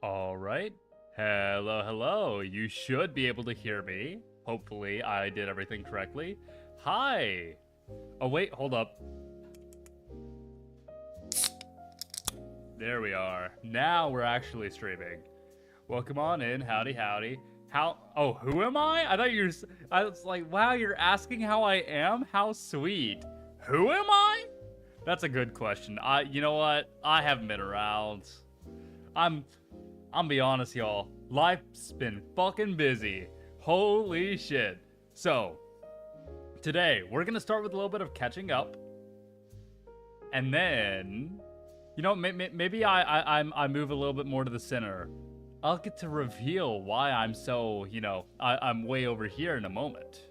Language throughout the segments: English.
All right. Hello, hello. You should be able to hear me. Hopefully, I did everything correctly. Hi. Oh, wait, hold up. There we are. Now we're actually streaming. Welcome on in. Howdy, howdy. Oh, who am I? I thought I was like, wow, you're asking how I am? How sweet. Who am I? That's a good question. You know what? I haven't been around. I'm be honest, y'all. Life's been fucking busy. Holy shit. So, today, we're gonna start with a little bit of catching up. And then, maybe I move a little bit more to the center. I'll get to reveal why I'm so, I'm way over here in a moment.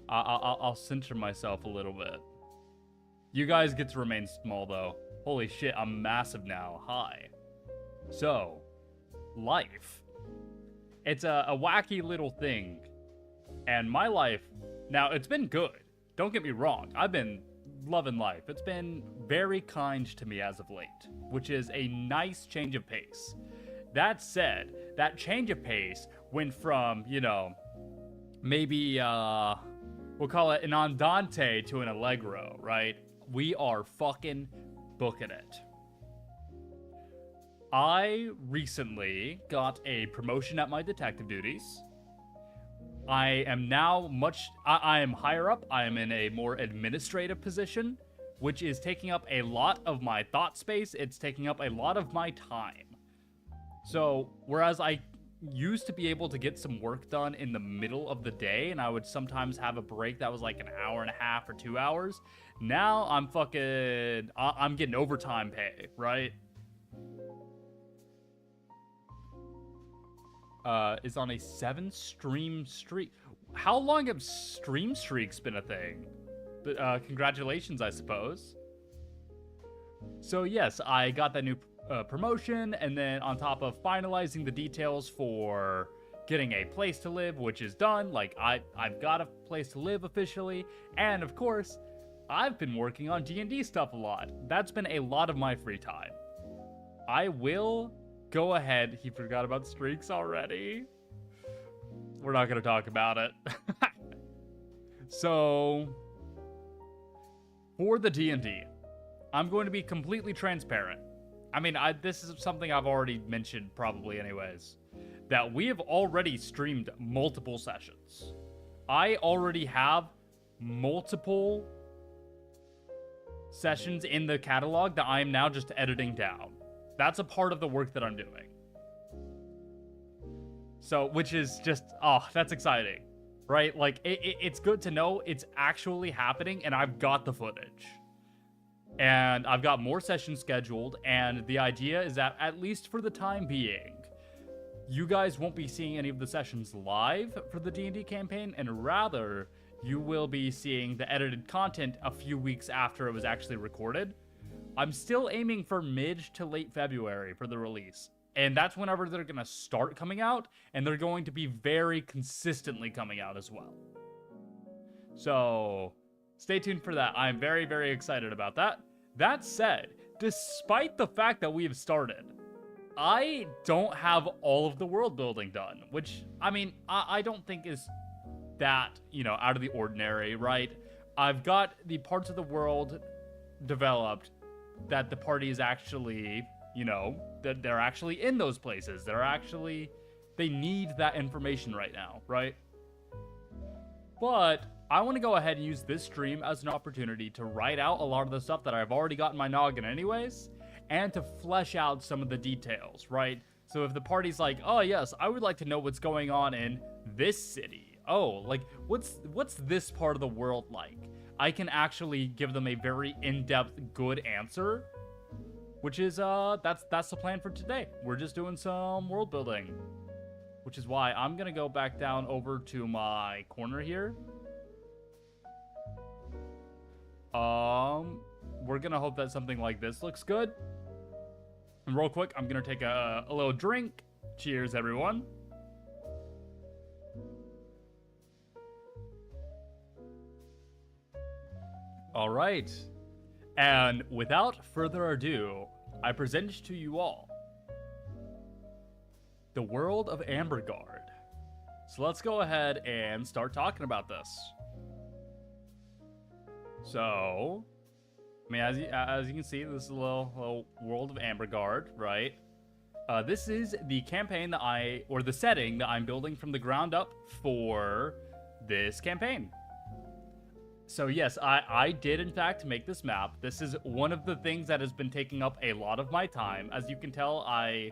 I'll center myself a little bit. You guys get to remain small, though. Holy shit, I'm massive now. Hi. So, life. It's a wacky little thing. And my life, now, it's been good. Don't get me wrong. I've been loving life. It's been very kind to me as of late, which is a nice change of pace. That said, that change of pace went from, maybe, we'll call it an andante to an allegro, right? We are fucking booking it. I recently got a promotion at my detective duties. I am now I am higher up. I am in a more administrative position, which is taking up a lot of my thought space. It's taking up a lot of my time. So, whereas I used to be able to get some work done in the middle of the day, and I would sometimes have a break that was like an hour and a half or 2 hours, now I'm getting overtime pay, right? Is on a 7-stream streak. How long have stream streaks been a thing? Congratulations, I suppose. So yes, I got that new promotion, and then on top of finalizing the details for getting a place to live, which is done, like I've got a place to live officially, and of course, I've been working on D&D stuff a lot. That's been a lot of my free time. I will go ahead. He forgot about streaks already. We're not going to talk about it. So, for the D&D, I'm going to be completely transparent. I mean, this is something I've already mentioned probably anyways, that we have already streamed multiple sessions. I already have multiple sessions in the catalog that I am now just editing down. That's a part of the work that I'm doing. So, which is just, that's exciting, right? Like, it's good to know it's actually happening, and I've got the footage. And I've got more sessions scheduled, and the idea is that, at least for the time being, you guys won't be seeing any of the sessions live for the D&D campaign, and rather, you will be seeing the edited content a few weeks after it was actually recorded. I'm still aiming for mid to late February for the release. And that's whenever they're going to start coming out, and they're going to be very consistently coming out as well. So, stay tuned for that. I'm very, very excited about that. That said, despite the fact that we have started, I don't have all of the world building done, which, I mean, I don't think is that, out of the ordinary, right? I've got the parts of the world developed that the party is actually, that they're actually in those places. They need that information right now, right? But I want to go ahead and use this stream as an opportunity to write out a lot of the stuff that I've already got in my noggin anyways, and to flesh out some of the details, right? So if the party's like, oh yes, I would like to know what's going on in this city. Oh, like, what's this part of the world like? I can actually give them a very in-depth, good answer, which is, that's the plan for today. We're just doing some world building, which is why I'm gonna go back down over to my corner here. We're gonna hope that something like this looks good. And real quick, I'm gonna take a little drink. Cheers, everyone. All right. And without further ado, I present to you all the world of Amberguard. So let's go ahead and start talking about this. So, I mean, as you can see, this is a little world of Amberguard, right? This is the campaign that or the setting that I'm building from the ground up for this campaign. So yes, I did in fact make this map. This is one of the things that has been taking up a lot of my time. As you can tell, I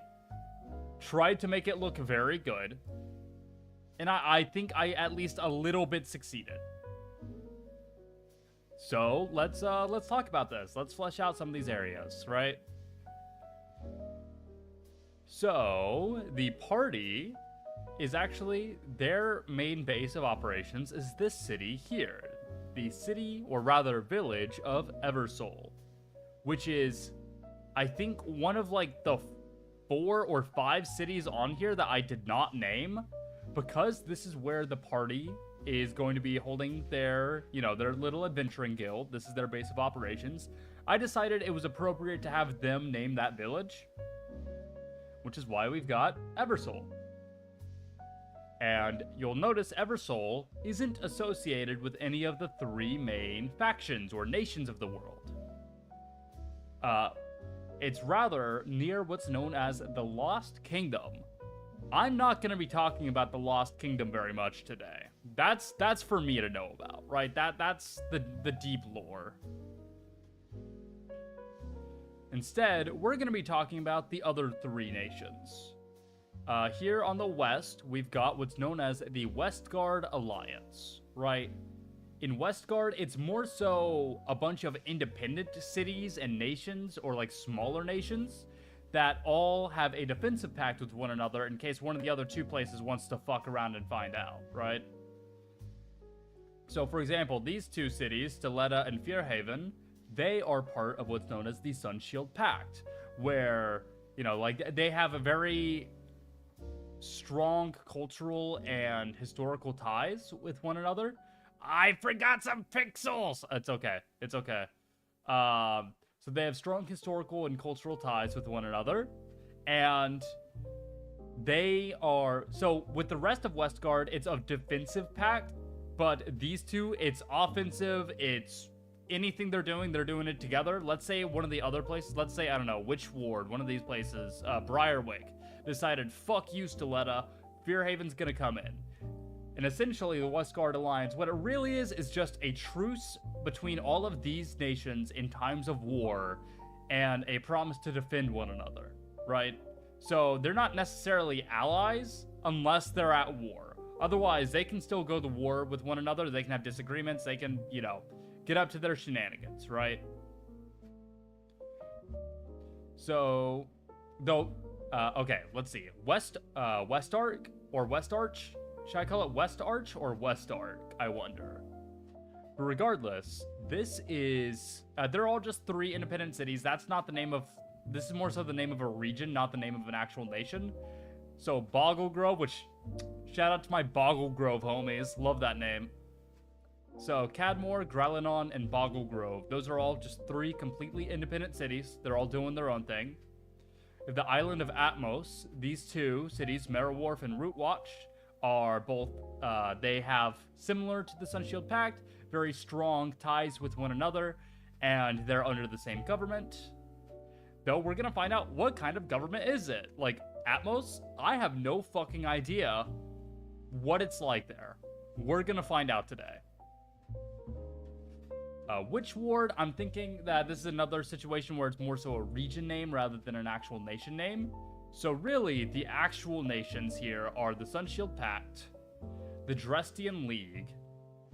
tried to make it look very good. And I think I at least a little bit succeeded. So let's talk about this. Let's flesh out some of these areas, right? So the party is actually their main base of operations is this city here. The city, or rather village, of Eversoul, which is, I think, one of like the 4 or 5 cities on here that I did not name, because this is where the party is going to be holding their, their little adventuring guild. This is their base of operations. I decided it was appropriate to have them name that village, which is why we've got Eversoul. And you'll notice Eversoul isn't associated with any of the 3 main factions or nations of the world. It's rather near what's known as the Lost Kingdom. I'm not going to be talking about the Lost Kingdom very much today. That's for me to know about, right? That's the deep lore. Instead, we're going to be talking about the other 3 nations. Here on the west, we've got what's known as the Westguard Alliance, right? In Westguard, it's more so a bunch of independent cities and nations, or like smaller nations, that all have a defensive pact with one another in case one of the other 2 places wants to fuck around and find out, right? So, for example, these 2 cities, Stiletta and Fearhaven, they are part of what's known as the Sunshield Pact, where, they have a very strong cultural and historical ties with one another. I forgot some pixels! It's okay. It's okay. So they have strong historical and cultural ties with one another, and they are... So with the rest of Westguard, it's a defensive pact, but these 2, it's offensive, it's anything they're doing it together. Let's say one of the other places, let's say, I don't know, which ward, one of these places, Briarwick, decided, fuck you, Stiletta, Fearhaven's gonna come in. And essentially, the Westguard Alliance, what it really is just a truce between all of these nations in times of war, and a promise to defend one another, right? So they're not necessarily allies unless they're at war. Otherwise, they can still go to war with one another, they can have disagreements, they can, get up to their shenanigans, right? So, though, okay, let's see. Westarch or Westarch? Should I call it Westarch or Westarch? I wonder. But regardless, this is... they're all just 3 independent cities. That's not the name of... This is more so the name of a region, not the name of an actual nation. So, Boggle Grove, which... Shout out to my Boggle Grove homies. Love that name. So, Cadmore, Gralinon, and Boggle Grove. Those are all just 3 completely independent cities. They're all doing their own thing. The island of Atmos, these 2 cities, Merriwharf and Rootwatch, are both, they have, similar to the Sunshield Pact, very strong ties with one another, and they're under the same government. Though we're gonna find out what kind of government is it. Like, Atmos, I have no fucking idea what it's like there. We're gonna find out today. Which ward? I'm thinking that this is another situation where it's more so a region name rather than an actual nation name. So really, the actual nations here are the Sunshield Pact, the Drestian League,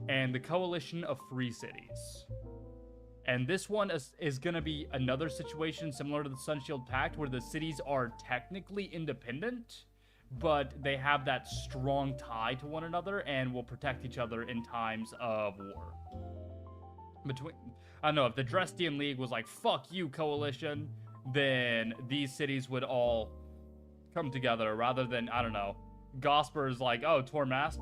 and the Coalition of Free Cities. And this one is going to be another situation similar to the Sunshield Pact, where the cities are technically independent, but they have that strong tie to one another and will protect each other in times of war. I don't know, if the Drestian League was like, fuck you, Coalition, then these cities would all come together, rather than, I don't know, Gosper's like, oh, Tormast?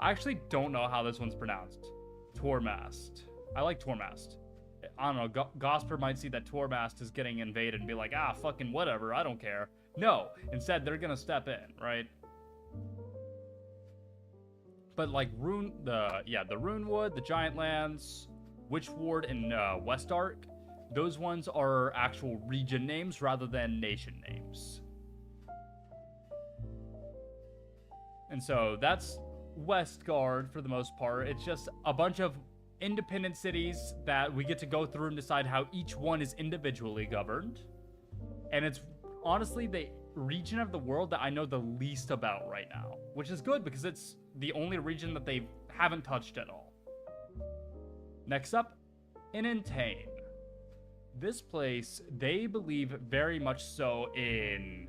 I actually don't know how this one's pronounced. Tormast. I like Tormast. I don't know, Gosper might see that Tormast is getting invaded and be like, ah, fucking whatever, I don't care. No, instead they're gonna step in, right? But like the Runewood, the Giant Lands, Witchward, and Westark, those ones are actual region names rather than nation names. And so that's Westguard for the most part. It's just a bunch of independent cities that we get to go through and decide how each one is individually governed. And it's honestly the region of the world that I know the least about right now, which is good because it's the only region that they haven't touched at all. Next up, Inantane. This place, they believe very much so in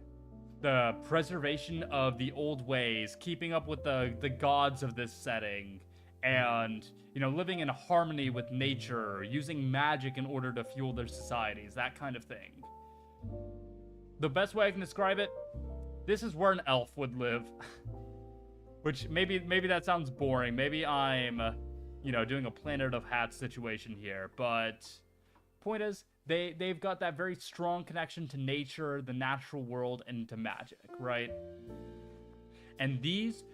the preservation of the old ways, keeping up with the gods of this setting, and, you know, living in harmony with nature, using magic in order to fuel their societies, that kind of thing. The best way I can describe it, this is where an elf would live. Which, maybe that sounds boring. Maybe I'm, you know, doing a Planet of Hats situation here, but point is, they've got that very strong connection to nature, the natural world, and to magic, right? And these,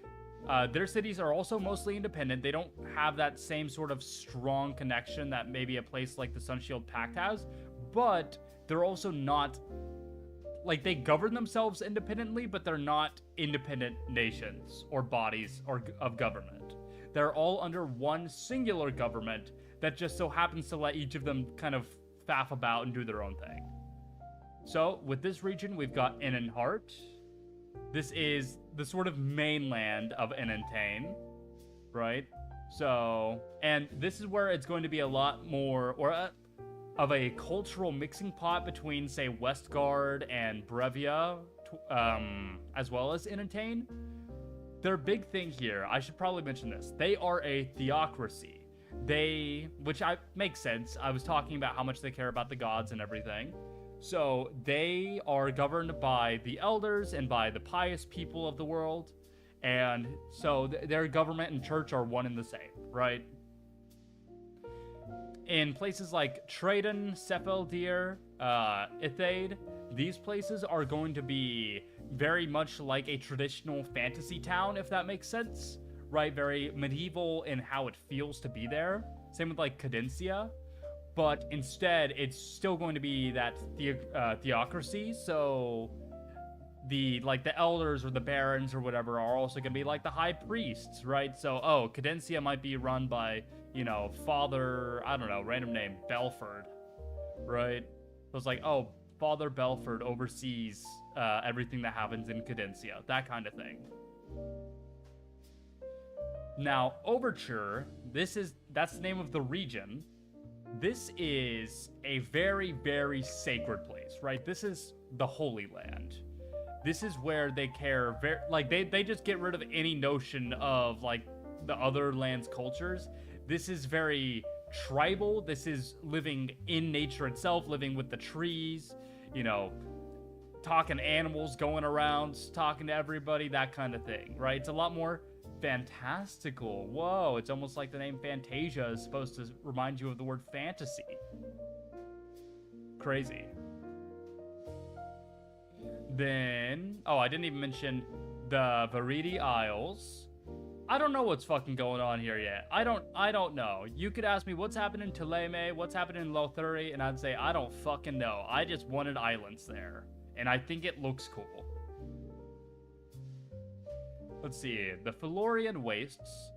their cities are also mostly independent. They don't have that same sort of strong connection that maybe a place like the Sunshield Pact has, but they're also not, like, they govern themselves independently, but they're not independent nations or bodies of government. They're all under one singular government that just so happens to let each of them kind of faff about and do their own thing. So, with this region, we've got Inanhart. This is the sort of mainland of Inantane, right? So, and this is where it's going to be a lot more, of a cultural mixing pot between, say, Westguard and Brevia, as well as Inantane. Their big thing here, I should probably mention this, they are a theocracy. Which makes sense. I was talking about how much they care about the gods and everything. So they are governed by the elders and by the pious people of the world. And so their government and church are one and the same, right? In places like Tradon, Sepheldir, Ithade, these places are going to be very much like a traditional fantasy town, if that makes sense. Right, very medieval in how it feels to be there. Same with like Cadencia, but instead it's still going to be that theocracy. So the elders or the barons or whatever are also going to be like the high priests, right? So Cadencia might be run by, you know, Father, I don't know, random name, Belford, right? So it's like, oh, Father Belford oversees everything that happens in Cadencia, that kind of thing. Now, Overture, that's the name of the region. This is a very, very sacred place, right? This is the Holy Land. This is where they care they just get rid of any notion of like the other lands' cultures. This is very tribal. This is living in nature itself, living with the trees, you know, talking animals, going around, talking to everybody, that kind of thing, right? It's a lot more fantastical. Whoa, it's almost like the name Fantasia is supposed to remind you of the word fantasy. Crazy. Then, I didn't even mention the Varidi Isles. I don't know what's fucking going on here yet. I don't know. You could ask me what's happening in Thélème, what's happening in Lothari, and I'd say I don't fucking know. I just wanted islands there, and I think it looks cool. Let's see, the Felorian Wastes.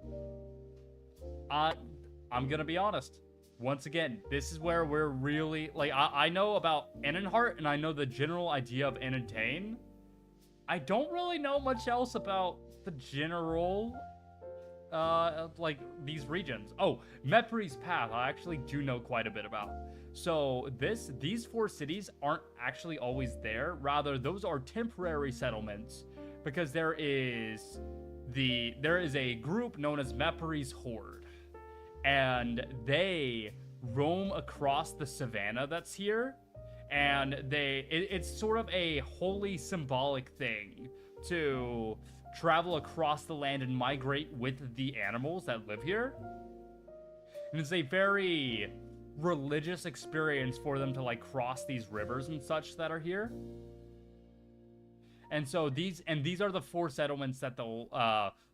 I'm gonna be honest. Once again, this is where we're really, like, I know about Inanhart, and I know the general idea of Inantane. I don't really know much else about the general, like, these regions. Oh, Mepri's Path, I actually do know quite a bit about. So these four cities aren't actually always there. Rather, those are temporary settlements, because there is a group known as Mepri's Horde, and they roam across the savannah that's here, and it's sort of a holy symbolic thing to travel across the land and migrate with the animals that live here. And it's a very religious experience for them to, like, cross these rivers and such that are here. And so these are the 4 settlements that they'll,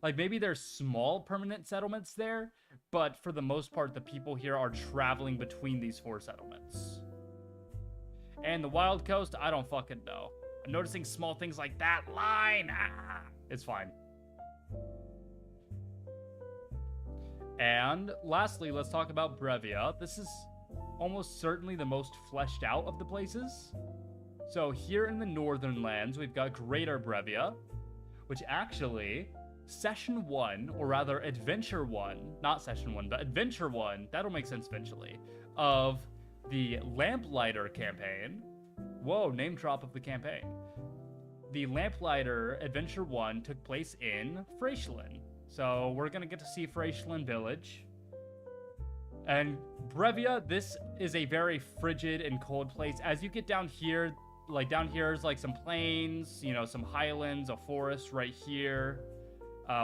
like, maybe there's small permanent settlements there, but for the most part, the people here are traveling between these 4 settlements. And the Wild Coast, I don't fucking know. I'm noticing small things like that line. Ah, it's fine. And lastly, let's talk about Brevia. This is almost certainly the most fleshed out of the places. So here in the northern lands, we've got Greater Brevia, which actually, Session 1, or rather Adventure 1, not Session 1, but Adventure 1, that'll make sense eventually, of the Lamplighter campaign. Whoa, name drop of the campaign. The Lamplighter Adventure 1 took place in Freyschlin. So we're going to get to see Freyschlin Village. And Brevia, this is a very frigid and cold place. As you get down here, like down here is like some plains, you know, some highlands, a forest right here.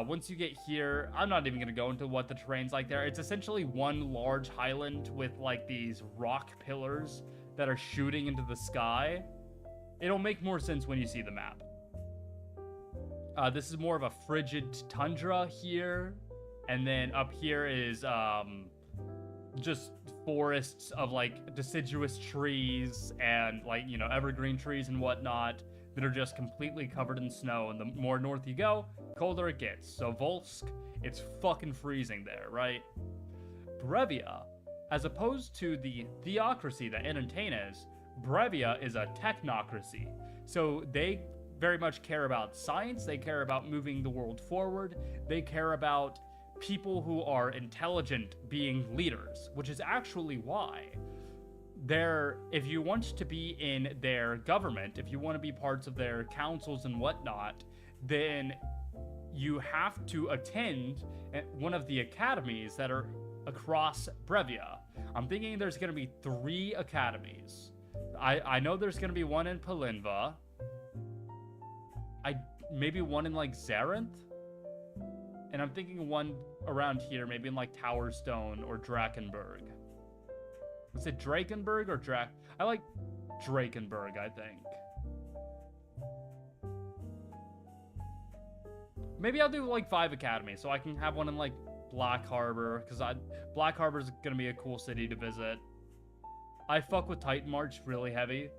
Once you get here, I'm not even going to go into what the terrain's like there. It's essentially one large highland with like these rock pillars that are shooting into the sky. It'll make more sense when you see the map. This is more of a frigid tundra here. And then up here is just forests of like deciduous trees and like, you know, evergreen trees and whatnot that are just completely covered in snow. And the more north you go, colder it gets. So Volsk, it's fucking freezing there, right? Brevia, as opposed to the theocracy that Entertain is, Brevia is a technocracy. So they very much care about science, they care about moving the world forward, they care about people who are intelligent being leaders, which is actually why if you want to be in their government, if you want to be parts of their councils and whatnot, then you have to attend one of the academies that are across Brevia. I'm thinking there's going to be 3 academies. I know there's going to be one in Palinva. Maybe one in like Zarenth? And I'm thinking one around here, maybe in like Towerstone or Drakenberg. Is it Drakenberg or I like Drakenberg, I think. Maybe I'll do like 5 academies, so I can have one in like Black Harbor, because Black Harbor's gonna be a cool city to visit. I fuck with Titan March really heavy.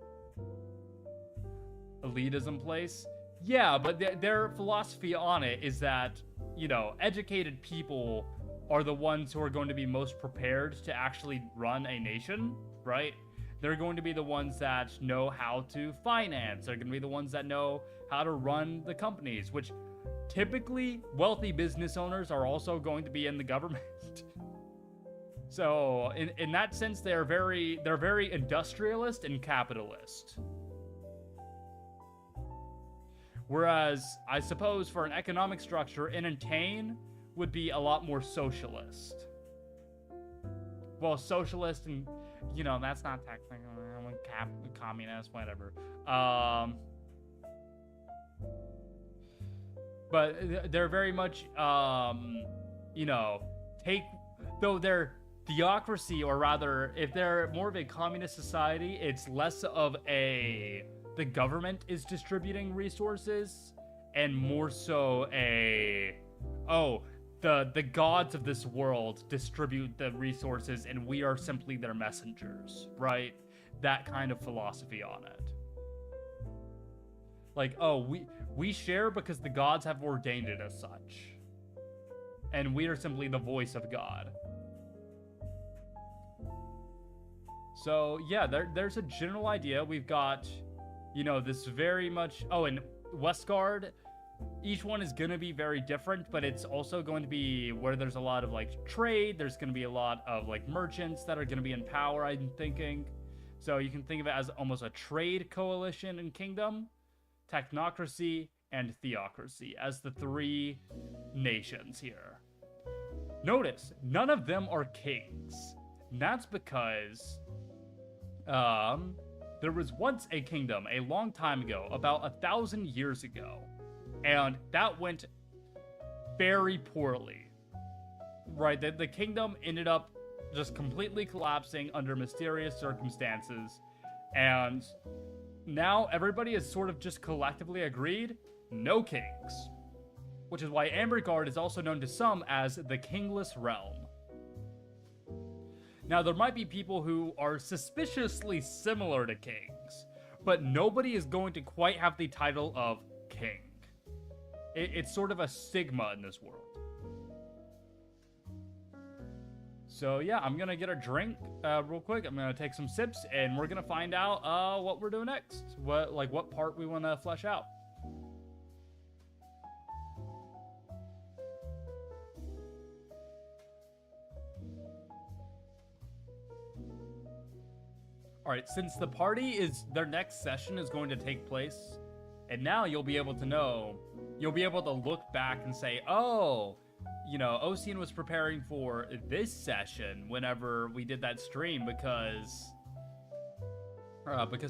Elitism place. Yeah, but their philosophy on it is that, you know, educated people are the ones who are going to be most prepared to actually run a nation, right? They're going to be the ones that know how to finance. They're going to be the ones that know how to run the companies, which typically wealthy business owners are also going to be in the government. So in that sense, they're very industrialist and capitalist. Whereas, I suppose for an economic structure, Entertain would be a lot more socialist. Well, socialist and, you know, that's not technically communist, whatever. But they're very much, you know, though they're theocracy, or rather, if they're more of a communist society, it's less of the government is distributing resources, and more so the gods of this world distribute the resources, and we are simply their messengers, right? That kind of philosophy on it. Like, oh, we share because the gods have ordained it as such. And we are simply the voice of God. So, yeah, there's a general idea. We've got, you know, this very much... Oh, and Westgard, each one is going to be very different, but it's also going to be where there's a lot of, like, trade. There's going to be a lot of, like, merchants that are going to be in power, I'm thinking. So you can think of it as almost a trade coalition and kingdom, technocracy, and theocracy as the 3 nations here. Notice, none of them are kings. And that's because... there was once a kingdom a long time ago, about 1,000 years ago, and that went very poorly. Right, the kingdom ended up, just completely collapsing under mysterious circumstances. And now everybody is sort of just collectively agreed, no kings. Which is why Ambergard is also known to some as the Kingless Realm. Now, there might be people who are suspiciously similar to kings, but nobody is going to quite have the title of king. It's sort of a stigma in this world. So yeah, I'm gonna get a drink real quick. I'm gonna take some sips, and we're gonna find out what we're doing next. What part we want to flesh out. All right, since the party is, their next session is going to take place, and now you'll be able to know, you'll be able to look back and say, oh, you know, Osian was preparing for this session whenever we did that stream because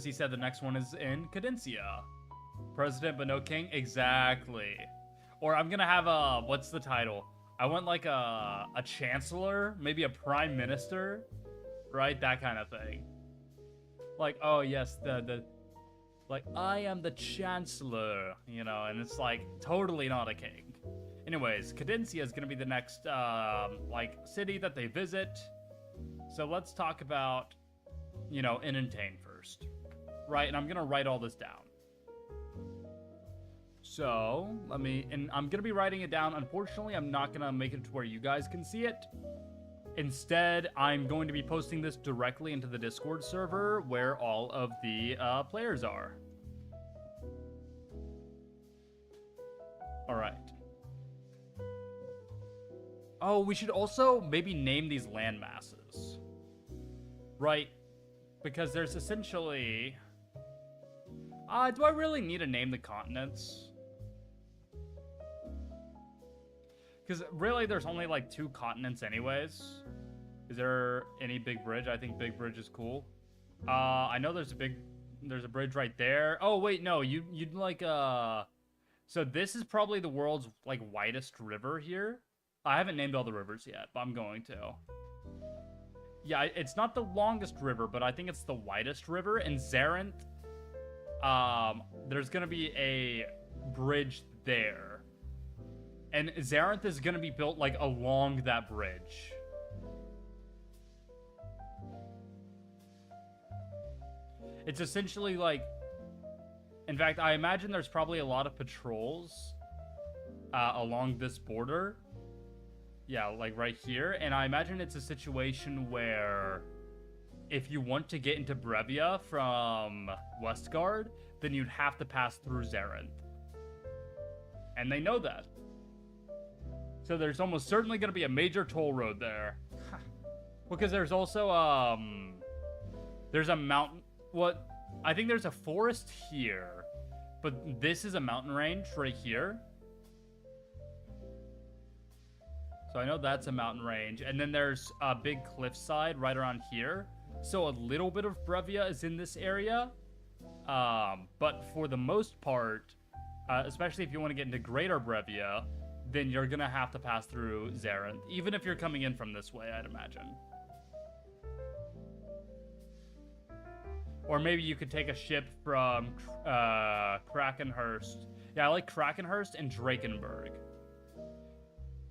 he said the next one is in Cadencia. President but no king? Exactly. Or I'm gonna have a, what's the title? I want like a chancellor, maybe a prime minister, right? That kind of thing. Like, oh yes, like, I am the chancellor, you know, and it's like totally not a king. Anyways, Cadencia is gonna be the next, like, city that they visit. So let's talk about, you know, Inentane first. Right, and I'm gonna write all this down. So, and I'm gonna be writing it down. Unfortunately, I'm not gonna make it to where you guys can see it. Instead, I'm going to be posting this directly into the Discord server where all of the players are. All right. Oh, we should also maybe name these land masses. Right? Because there's essentially... do I really need to name the continents? Because really, there's only like 2 continents anyways. Is there any big bridge? I think big bridge is cool. I know there's a bridge right there. Oh, wait, no, you'd like, so this is probably the world's, like, widest river here. I haven't named all the rivers yet, but I'm going to. Yeah, it's not the longest river, but I think it's the widest river. In Zarenth, there's gonna be a bridge there. And Zarenth is gonna be built, like, along that bridge. It's essentially, like... In fact, I imagine there's probably a lot of patrols along this border. Yeah, like right here. And I imagine it's a situation where if you want to get into Brevia from Westgard, then you'd have to pass through Zarenth. And they know that. So there's almost certainly going to be a major toll road there. Because there's also, there's a mountain... I think there's a forest here. But this is a mountain range right here. So I know that's a mountain range. And then there's a big cliffside right around here. So a little bit of Brevia is in this area. But for the most part, especially if you want to get into Greater Brevia, then you're going to have to pass through Zarenth. Even if you're coming in from this way, I'd imagine. Or maybe you could take a ship from Krakenhurst. Yeah, I like Krakenhurst and Drakenberg.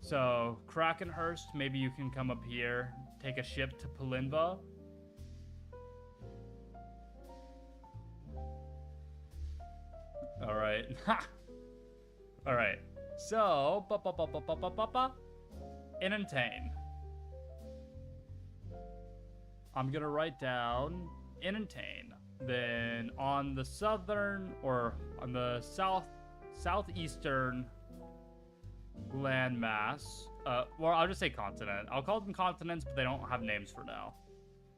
So, Krakenhurst, maybe you can come up here, take a ship to Pelinva. Alright. Alright. So, Inentane. I'm gonna write down Inentane. Then on the southern, or on the southeastern landmass, well, I'll just say continent. I'll call them continents, but they don't have names for now.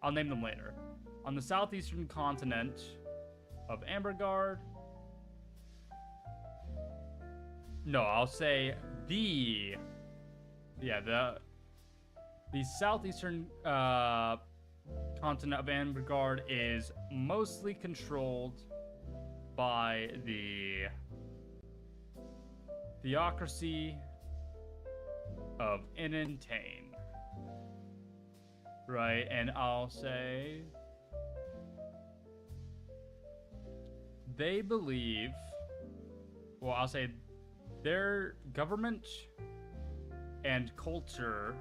I'll name them later. On the southeastern continent of Ambergard. No, I'll say the southeastern continent of Ambergard is mostly controlled by the theocracy of Inentane. right? And I'll say they believe, well, I'll say their government and culture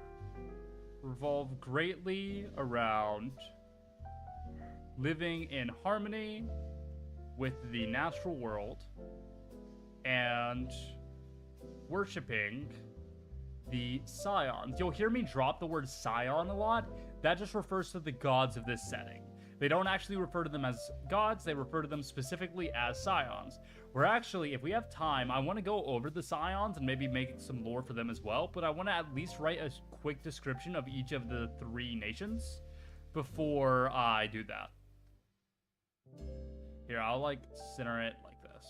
revolve greatly around living in harmony with the natural world and worshipping the scions. You'll hear me drop the word scion a lot. That just refers to the gods of this setting. They don't actually refer to them as gods, they refer to them specifically as scions. We're actually, if we have time, I want to go over the scions and maybe make some lore for them as well, but I want to at least write a quick description of each of the 3 nations before I do that. Here, I'll like center it like this.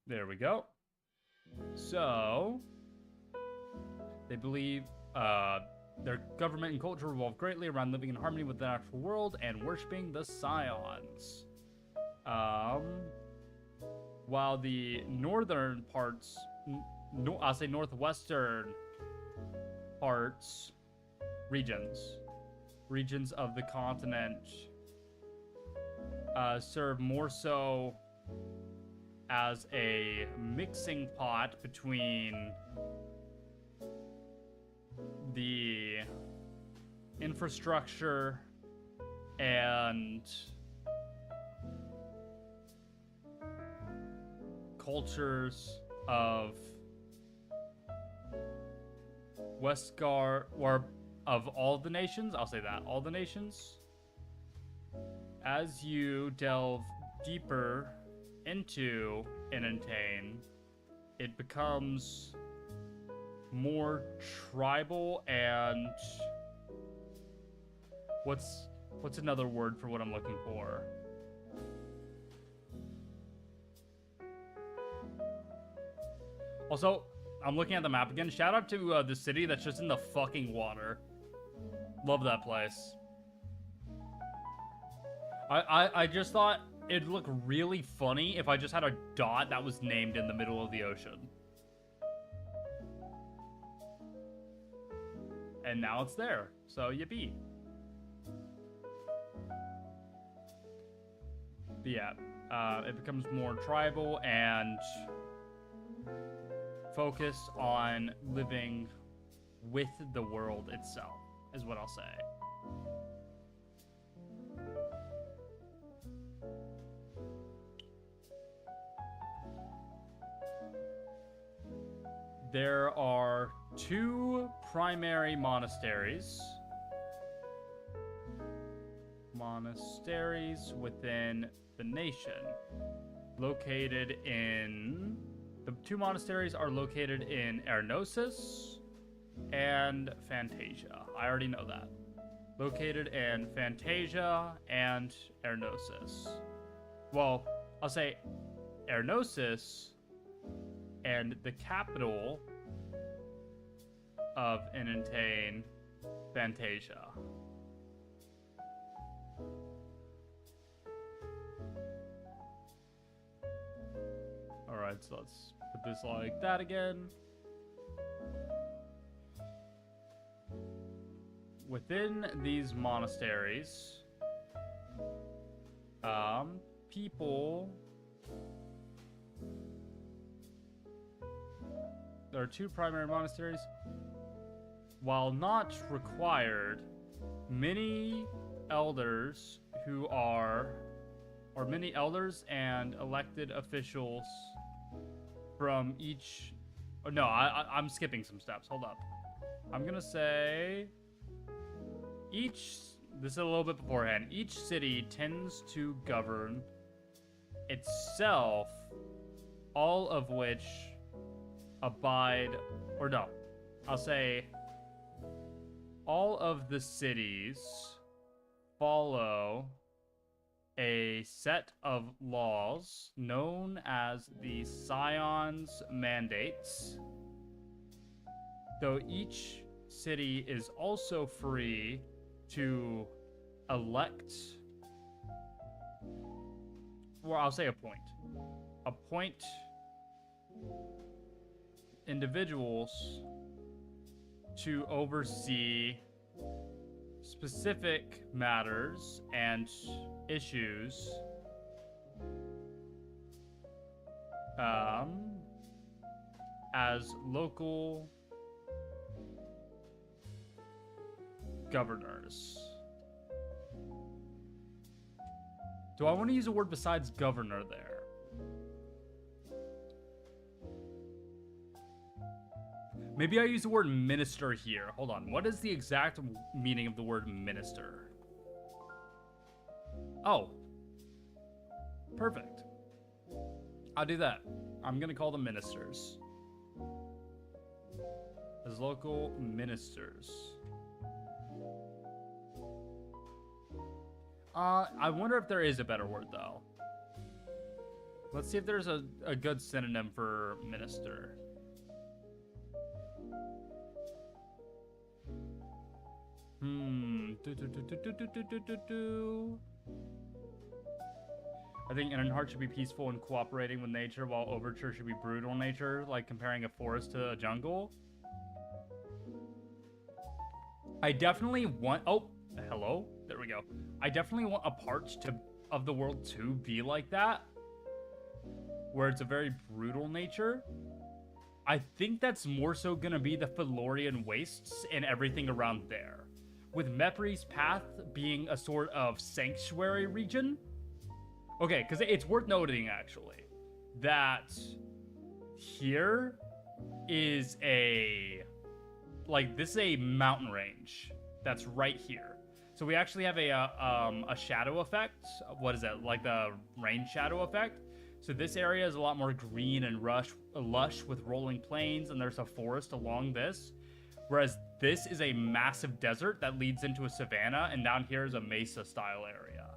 There we go. So, they believe their government and culture revolve greatly around living in harmony with the natural world and worshiping the scions. While the northern parts, I'll say northwestern parts, regions of the continent serve more so as a mixing pot between the infrastructure and cultures of Westgar, or of all the nations. I'll say that, all the nations. As you delve deeper into Inantane, it becomes more tribal and what's another word for what I'm looking for? Also, I'm looking at the map again. Shout out to the city that's just in the fucking water. Love that place. I just thought it'd look really funny if I just had a dot that was named in the middle of the ocean. And now it's there, so yippee. But yeah, it becomes more tribal and focused on living with the world itself, is what I'll say. There are 2 primary monasteries. Monasteries within the nation. Located in... The 2 monasteries are located in Ernosis and Fantasia. I already know that. Located in Fantasia and Ernosis. Well, I'll say Ernosis, and the capital of Inantane, Fantasia. Alright, so let's put this like that again. Within these monasteries, people... There are 2 primary monasteries. While not required, many elders who are, or many elders and elected officials from each, oh, no, I'm skipping some steps, hold up. I'm gonna say each, this is a little bit beforehand, each city tends to govern itself, all of which abide, or no, I'll say all of the cities follow a set of laws known as the Scion's Mandates, though each city is also free to elect, or I'll say appoint individuals to oversee specific matters and issues as local governors. Do I want to use a word besides governor there? Maybe I use the word minister here. Hold on. What is the exact meaning of the word minister? Oh. Perfect. I'll do that. I'm going to call them ministers. As local ministers. I wonder if there is a better word, though. Let's see if there's a good synonym for minister. I think Inner Heart should be peaceful and cooperating with nature, while Overture should be brutal nature, like comparing a forest to a jungle. I definitely want... Oh, hello? There we go. I definitely want a part of the world to be like that, where it's a very brutal nature. I think that's more so going to be the Felurian Wastes and everything around there, with Mepri's Path being a sort of sanctuary region. Okay, because it's worth noting, actually, that here is a... Like, this is a mountain range that's right here. So we actually have a shadow effect. What is that? Like the rain shadow effect. So this area is a lot more green and lush with rolling plains, and there's a forest along this. Whereas this is a massive desert that leads into a savanna, and down here is a mesa-style area.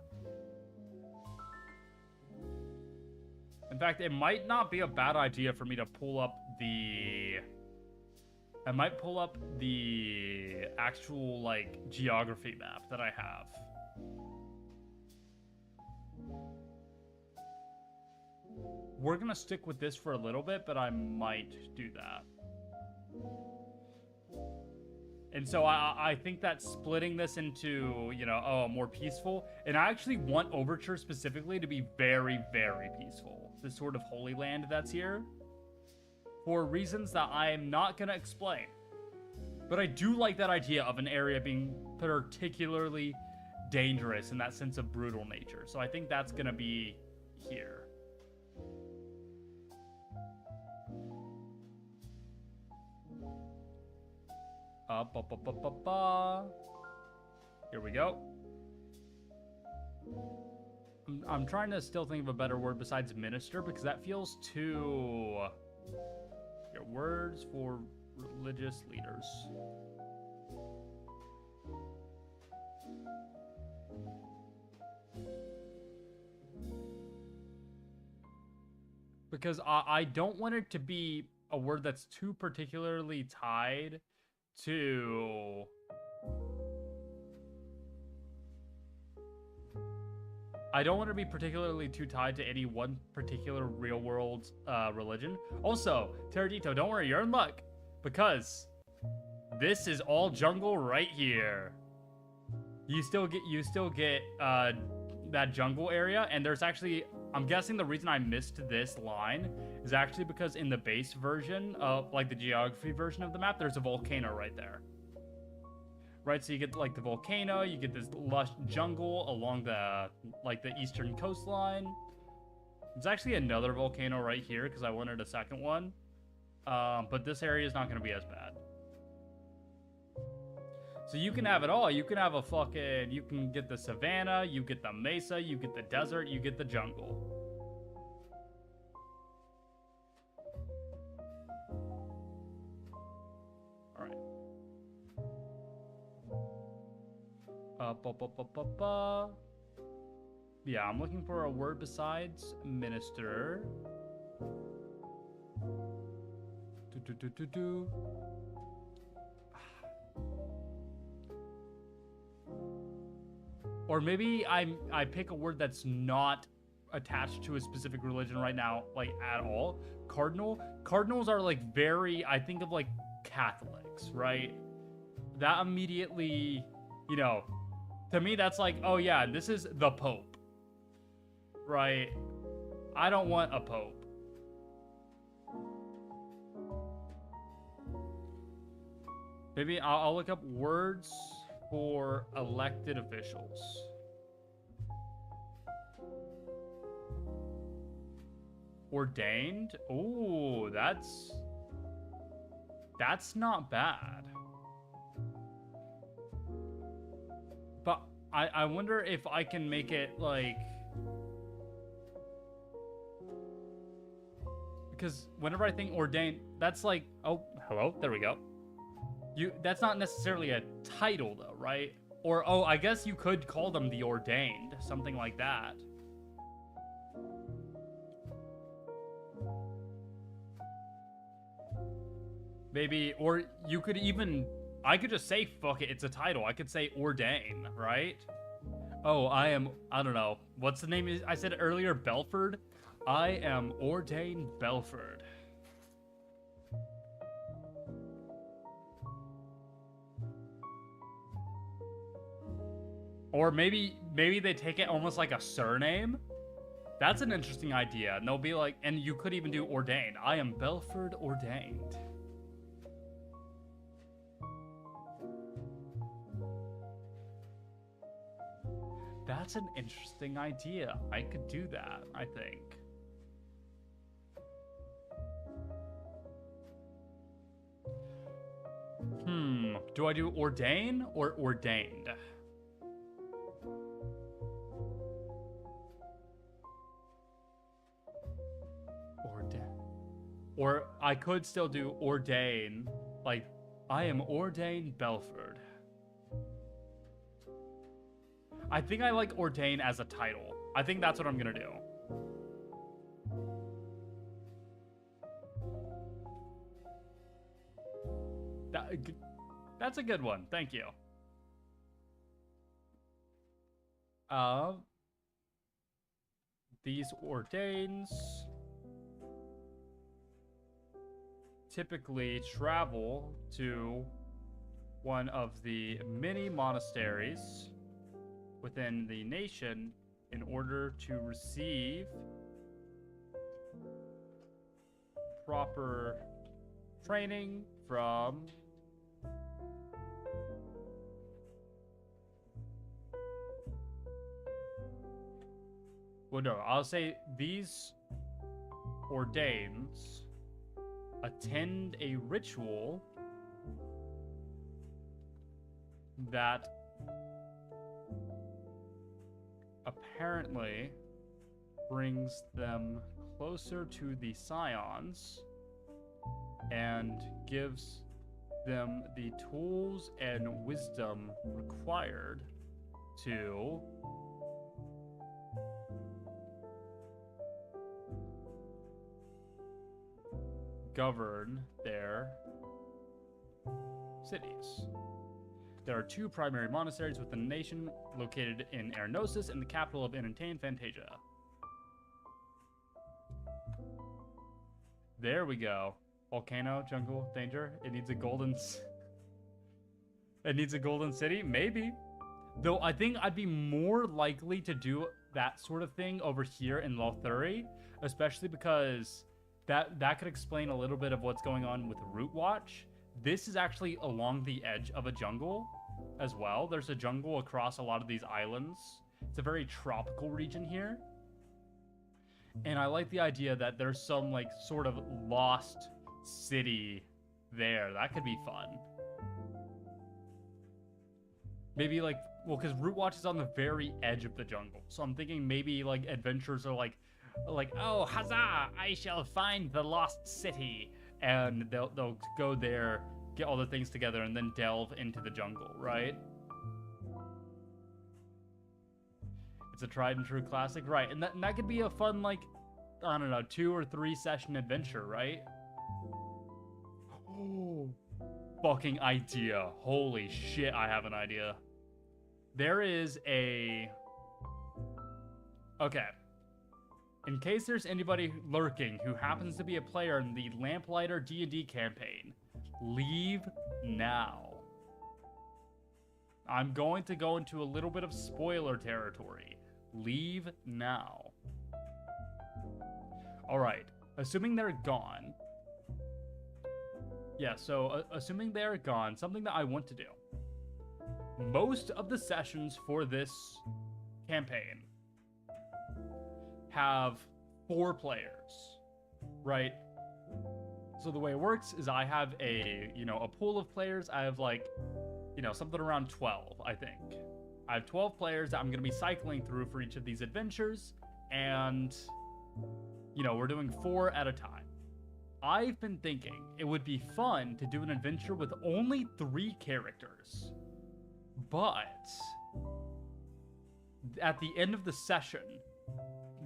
In fact, it might not be a bad idea for me to pull up the... I might pull up the actual, like, geography map that I have. We're gonna stick with this for a little bit, but I might do that. And so I think that splitting this into, you know, oh, more peaceful. And I actually want Overture specifically to be very, very peaceful. This sort of holy land that's here. For reasons that I am not going to explain. But I do like that idea of an area being particularly dangerous in that sense of brutal nature. So I think that's going to be here. Here we go. I'm trying to still think of a better word besides minister, because that feels too... Words for religious leaders. Because I don't want it to be a word that's too particularly tied to... I don't want to be particularly too tied to any one particular real-world religion. Also, Teradito, don't worry, you're in luck, because this is all jungle right here. You still get that jungle area, and there's actually, I'm guessing the reason I missed this line is actually because in the base version of, like, the geography version of the map, there's a volcano right there. Right, so you get, like, the volcano, you get this lush jungle along the, like, the eastern coastline. There's actually another volcano right here, because I wanted a second one. But this area is not going to be as bad. So you can have it all. You can have a fucking, you can get the savanna, you get the mesa, you get the desert, you get the jungle. Yeah, I'm looking for a word besides minister. Or maybe I pick a word that's not attached to a specific religion right now, like at all. Cardinals are like very, I think of like Catholics, right? That immediately, you know, to me that's like, oh yeah, this is the Pope, right? I don't want a Pope. Maybe I'll look up words for elected officials. Ordained? Ooh, that's not bad. But I wonder if I can make it like, because whenever I think ordained, that's like, oh, hello, there we go. That's not necessarily a title though, right? Or, oh, I guess you could call them the ordained, something like that. Maybe, or you could even, I could just say, fuck it, it's a title. I could say ordain, right? Oh, I don't know. What's the name? I said earlier, Belford? I am ordained Belford. Or maybe they take it almost like a surname. That's an interesting idea. And they'll be like, and you could even do ordained. I am Belford ordained. That's an interesting idea. I could do that, I think. Do I do ordain or ordained? Or I could still do ordain, like, I am ordained Belford. I think I like ordain as a title. I think that's what I'm gonna do. That's a good one. Thank you. These ordains typically travel to one of the many monasteries within the nation in order to receive proper training from I'll say these ordains attend a ritual that apparently brings them closer to the scions and gives them the tools and wisdom required to govern their cities. There are two primary monasteries within the nation, located in Arenosas and the capital of Inantane, Fantasia. There we go. Volcano, jungle, danger. It needs a golden... It needs a golden city? Maybe. Though I think I'd be more likely to do that sort of thing over here in Lothuri, especially because that could explain a little bit of what's going on with Root Watch. This is actually along the edge of a jungle as well. There's a jungle across a lot of these islands. It's a very tropical region here. And I like the idea that there's some like sort of lost city there. That could be fun. Maybe like, well, because Root Watch is on the very edge of the jungle. So I'm thinking maybe like adventurers are like, oh, huzzah, I shall find the lost city. And they'll go there, get all the things together, and then delve into the jungle, right? It's a tried and true classic, right? And that could be a fun, like, I don't know, 2 or 3 session adventure, right? Oh, fucking idea. Holy shit, I have an idea. There is a... Okay. In case there's anybody lurking who happens to be a player in the Lamplighter D&D campaign, leave now. I'm going to go into a little bit of spoiler territory. Leave now. Alright, assuming they're gone. Yeah, so assuming they're gone, something that I want to do. Most of the sessions for this campaign have 4 players, right? So the way it works is I have a pool of players. I have like, something around 12, I think. I have 12 players that I'm going to be cycling through for each of these adventures, and, we're doing 4 at a time. I've been thinking it would be fun to do an adventure with only 3 characters, but at the end of the session,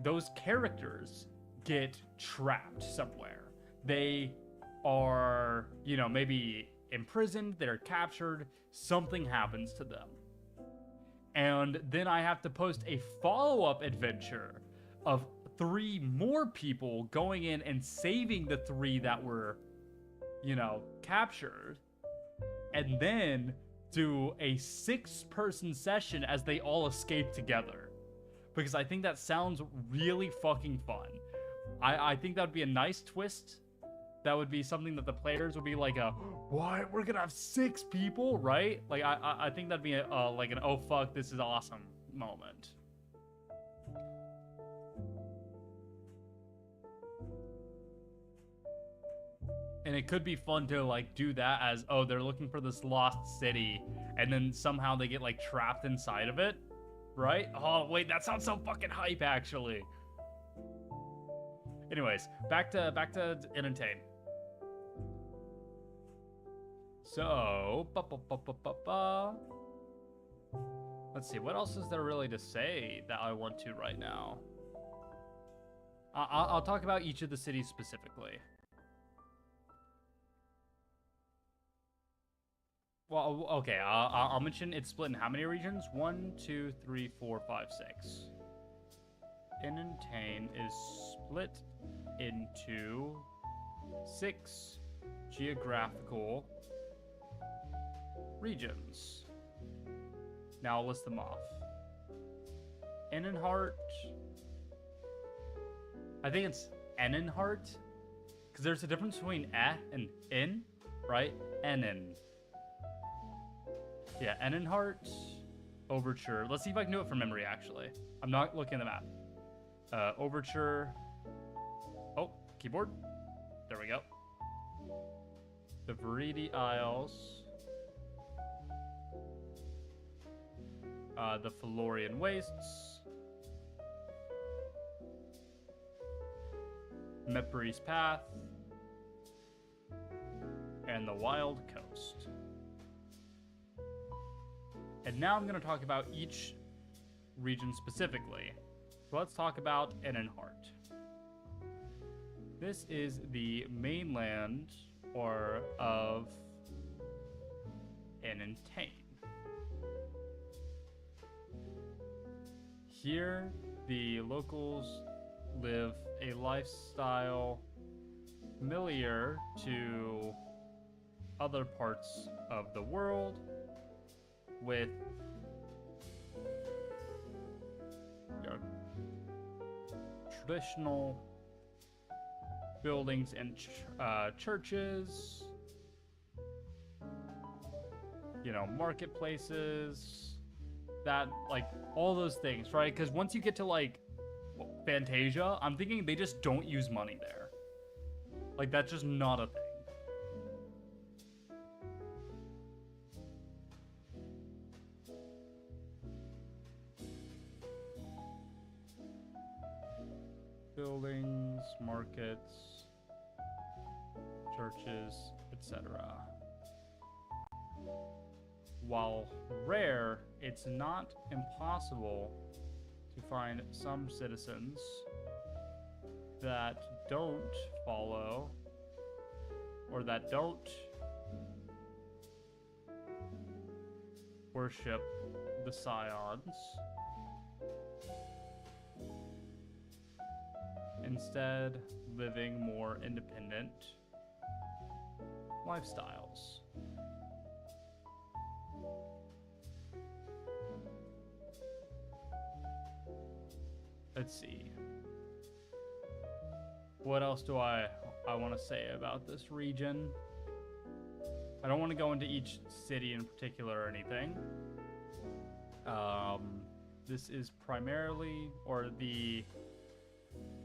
those characters get trapped somewhere. They are, maybe imprisoned, they're captured, something happens to them. And then I have to post a follow-up adventure of 3 more people going in and saving the 3 that were, captured. And then do a 6-person session as they all escape together. Because I think that sounds really fucking fun. I think that would be a nice twist. That would be something that the players would be like, what? We're gonna have 6 people, right? Like, I think that'd be like an, oh fuck, this is awesome moment. And it could be fun to, like, do that as, oh, they're looking for this lost city, and then somehow they get, like, trapped inside of it, right? Oh, wait, that sounds so fucking hype, actually. Anyways, back to entertain. So, let's see, what else is there really to say that I want to right now? I'll talk about each of the cities specifically. Well, okay, I'll mention it's split in how many regions? 1, 2, 3, 4, 5, 6. Entertain is split into 6 geographical regions. Now I'll list them off. Enenhart. I think it's Enenhart, because there's a difference between and in, right? Enen. Yeah, Enenhart, Overture. Let's see if I can do it from memory, actually. I'm not looking at the map. Overture. Oh, keyboard. There we go. The Veridi Isles. The Felorian Wastes. Mepris Path. And the Wild Coast. And now I'm going to talk about each region specifically. So let's talk about Enenhart. This is the mainland of Enentain. Here, the locals live a lifestyle familiar to other parts of the world, with traditional buildings and churches, marketplaces, that, like, all those things, right? Because once you get to, like, Fantasia, I'm thinking they just don't use money there. Like, that's just not a thing. Buildings, markets, churches, etc. While rare, it's not impossible to find some citizens that don't follow or that don't worship the Scions. instead living more independent lifestyles. Let's see. What else do I want to say about this region? I don't want to go into each city in particular or anything. This is primarily, or the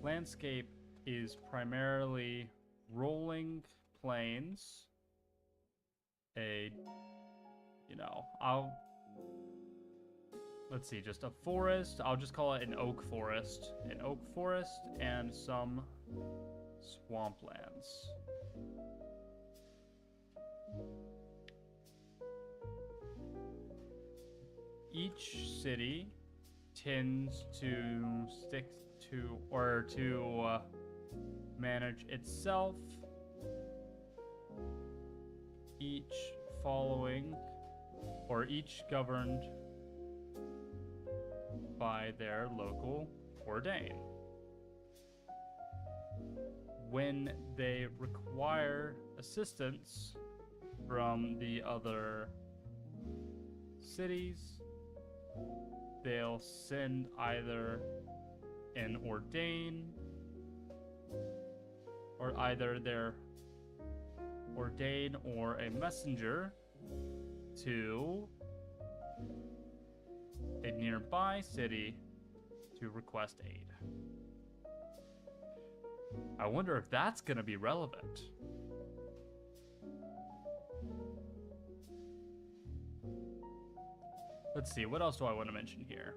landscape is primarily rolling plains. Let's see, just a forest. I'll just call it an oak forest. An oak forest and some swamplands. Each city tends to stick to, or to manage itself, each following, or each governed by their local ordain. When they require assistance from the other cities, they'll send either an ordain, or either their ordain or a messenger to a nearby city to request aid. I wonder if that's going to be relevant. Let's see, what else do I want to mention here?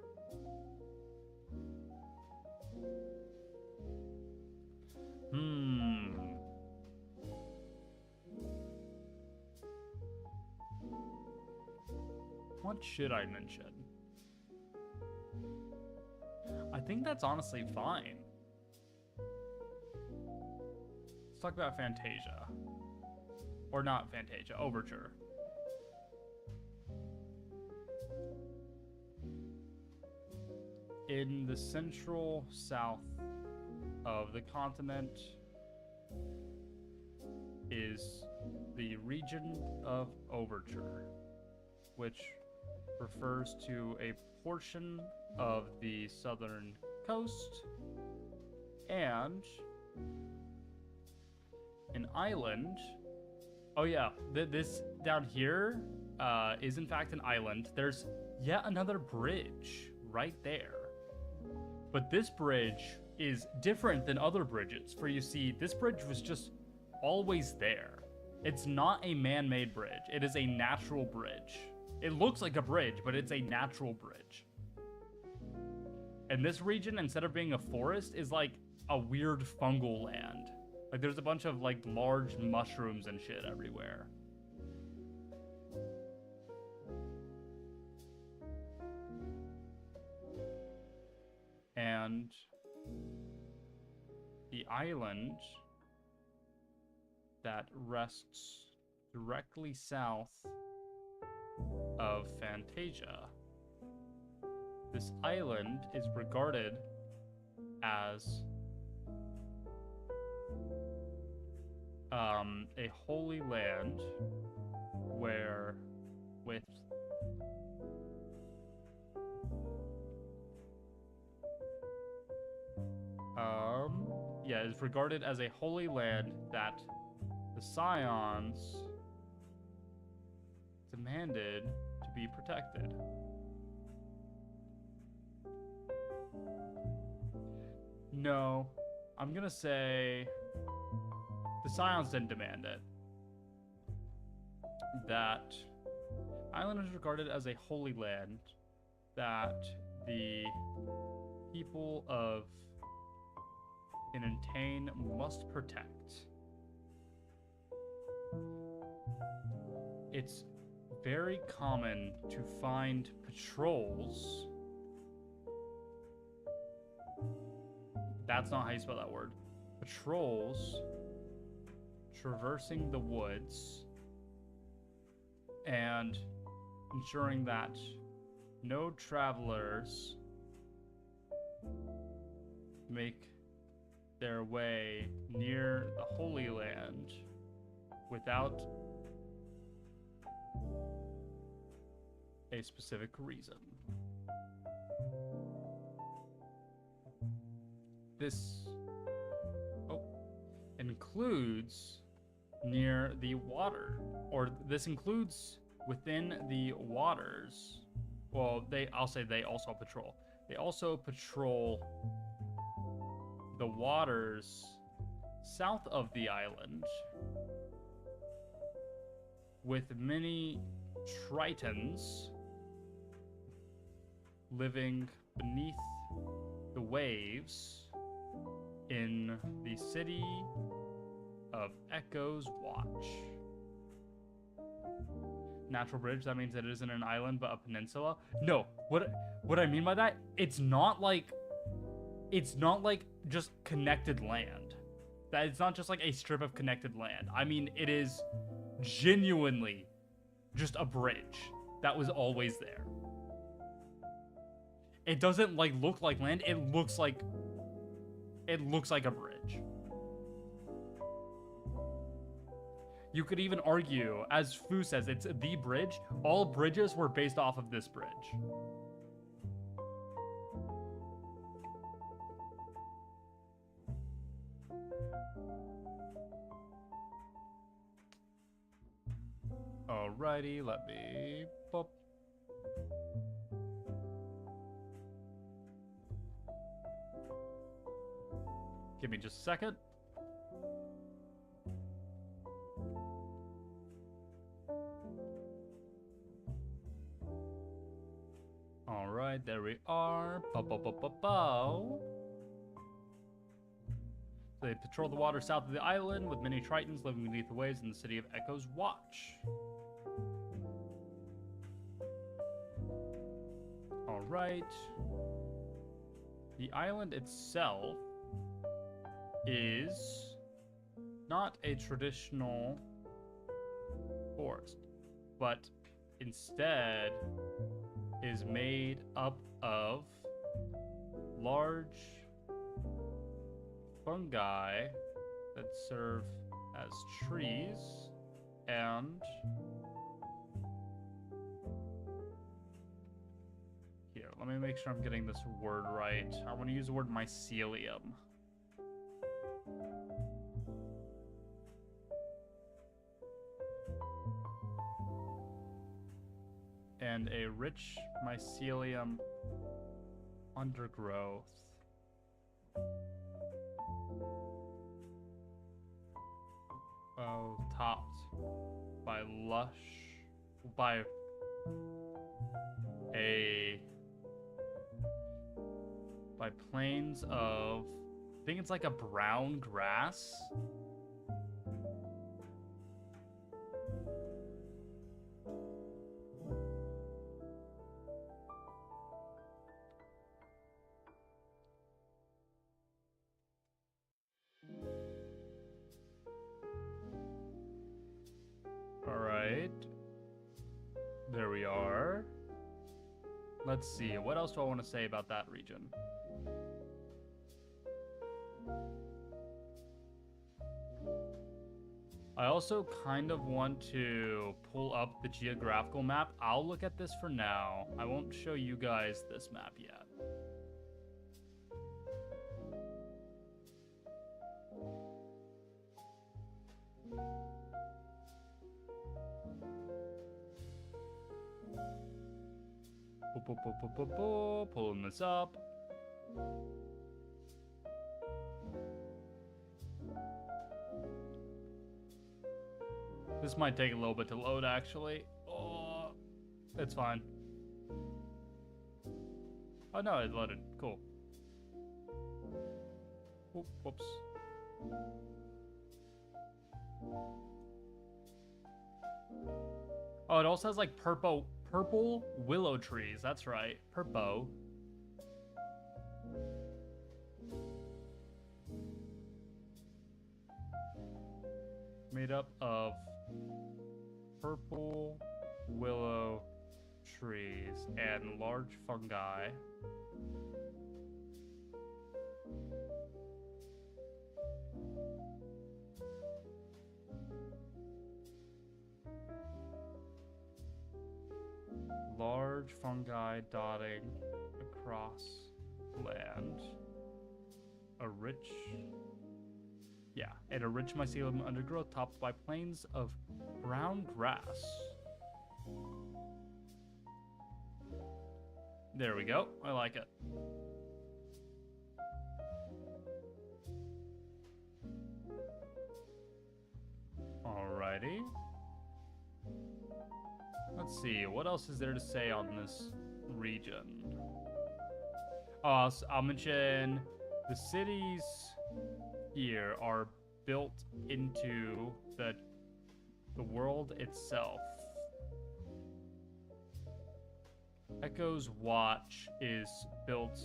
What should I mention? I think that's honestly fine. Let's talk about Fantasia. Or not Fantasia, Overture. In the central south of the continent is the region of Overture, which refers to a portion of the southern coast and an island. Oh yeah, this down here is in fact an island. There's yet another bridge right there. But this bridge is different than other bridges, for you see, this bridge was just always there. It's not a man-made bridge. It is a natural bridge. It looks like a bridge, but it's a natural bridge. And this region, instead of being a forest, is like a weird fungal land. Like there's a bunch of like large mushrooms and shit everywhere. And the island that rests directly south of Fantasia, this island is regarded as a holy land where with is regarded as a holy land that the Scions demanded to be protected. No, I'm gonna say the Scions didn't demand it. That island is regarded as a holy land that the people of Inantane must protect. It's very common to find patrols. That's not how you spell that word. Patrols traversing the woods and ensuring that no travelers make their way near the Holy Land without a specific reason. This includes near the water, or this includes within the waters. Well, I'll say they also patrol. They also patrol the waters south of the island with many tritons living beneath the waves in the city of Echo's Watch. Natural bridge, that means that it isn't an island but a peninsula? No, what I mean by that, it's not like just connected land. That it's not just like a strip of connected land. I mean, it is genuinely just a bridge that was always there. It doesn't like look like land, it looks like a bridge. You could even argue, as Fu says, it's the bridge. All bridges were based off of this bridge. Alrighty, let me pop. Give me just a second. Alright, there we are. Pow. They patrol the water south of the island with many tritons living beneath the waves in the city of Echo's Watch. Alright. The island itself is not a traditional forest, but instead is made up of large fungi that serve as trees and here, let me make sure I'm getting this word right. I want to use the word mycelium. And a rich mycelium undergrowth. Topped by plains of, I think it's like a brown grass. Alright. There we are. Let's see. What else do I want to say about that region? I also kind of want to pull up the geographical map. I'll look at this for now. I won't show you guys this map yet. Pulling this up. This might take a little bit to load, actually. Oh, it's fine. Oh no, it loaded. Cool. Whoops. Oh, it also has like purple willow trees. That's right. Purple. Made up of purple willow trees and large fungi. large fungi dotting across land. And a rich mycelium undergrowth topped by plains of brown grass. There we go. I like it. Alrighty. Let's see, what else is there to say on this region? I'll mention the cities here are built into the world itself. Echo's Watch is built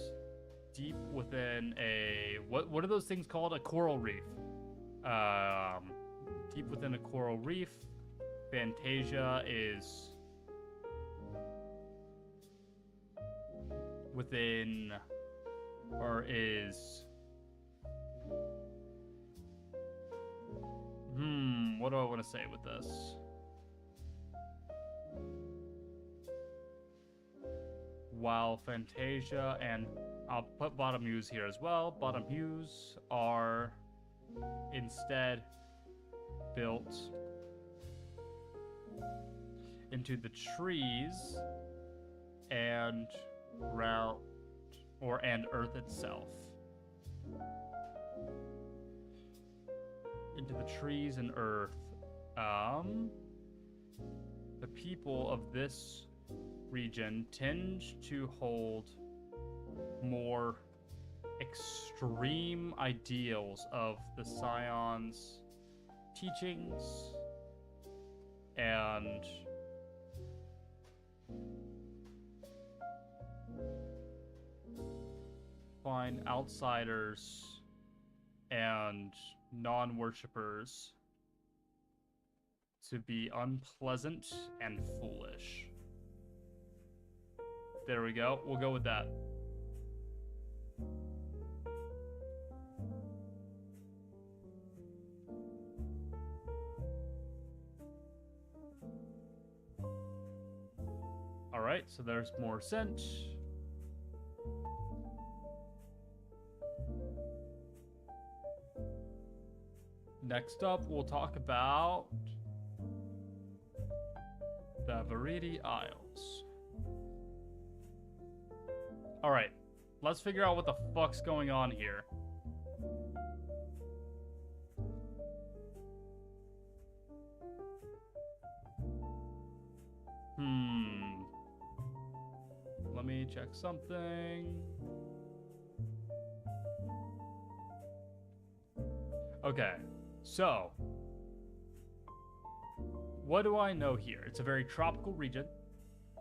deep within a what are those things called? A coral reef. Deep within a coral reef. Fantasia is within, or is, what do I want to say with this? While Fantasia, and I'll put Bottom Hues here as well, Bottom Hues are instead built into the trees and and Earth itself. Into the trees and Earth. The people of this region tend to hold more extreme ideals of the Scion's teachings and find outsiders and non-worshippers to be unpleasant and foolish. There we go. We'll go with that. Alright, so there's more scent. Next up, we'll talk about the Veridi Isles. Alright, let's figure out what the fuck's going on here. Let me check something. Okay, so what do I know here? It's a very tropical region.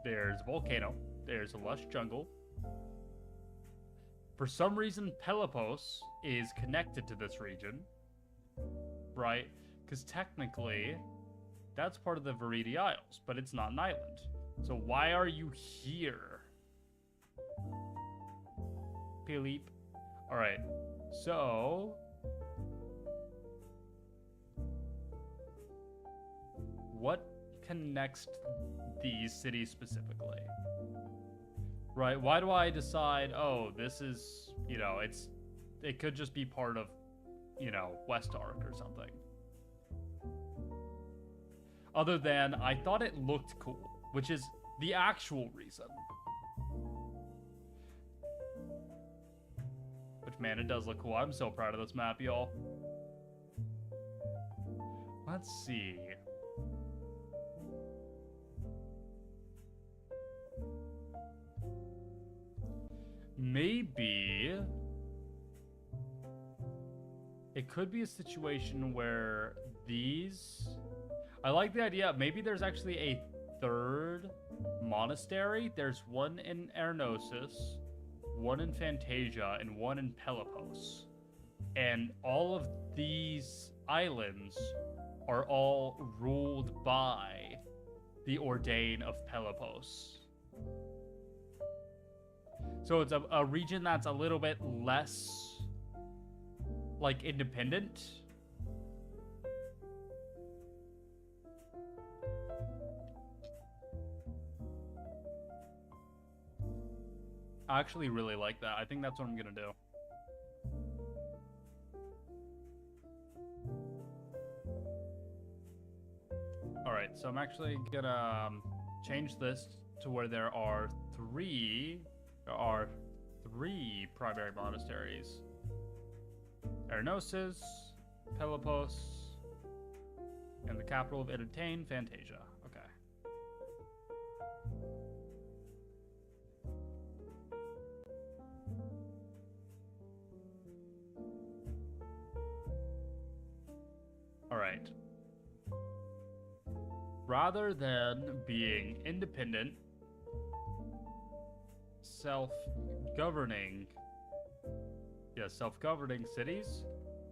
There's a volcano. There's a lush jungle. For some reason, Pelopos is connected to this region, right? Because technically, that's part of the Veridi Isles, but it's not an island. So why are you here? Philippe. All right, so what connects these cities specifically? Right, why do I decide, oh, this is, you know, it could just be part of, you know, West Ark or something. Other than, I thought it looked cool, which is the actual reason. Which, man, it does look cool. I'm so proud of this map, y'all. Let's see. Maybe it could be a situation where these... I like the idea. Maybe there's actually a third monastery. There's one in Ernosis, one in Fantasia, and one in Pelopos. And all of these islands are all ruled by the Ordain of Pelopos. So it's a region that's a little bit less, like, independent. I actually really like that. I think that's what I'm gonna do. Alright, so I'm actually gonna change this to where there are three primary monasteries. Arenosis, Pelopos, and the capital of Entertain, Fantasia. Okay. Alright. Rather than being independent, self-governing cities,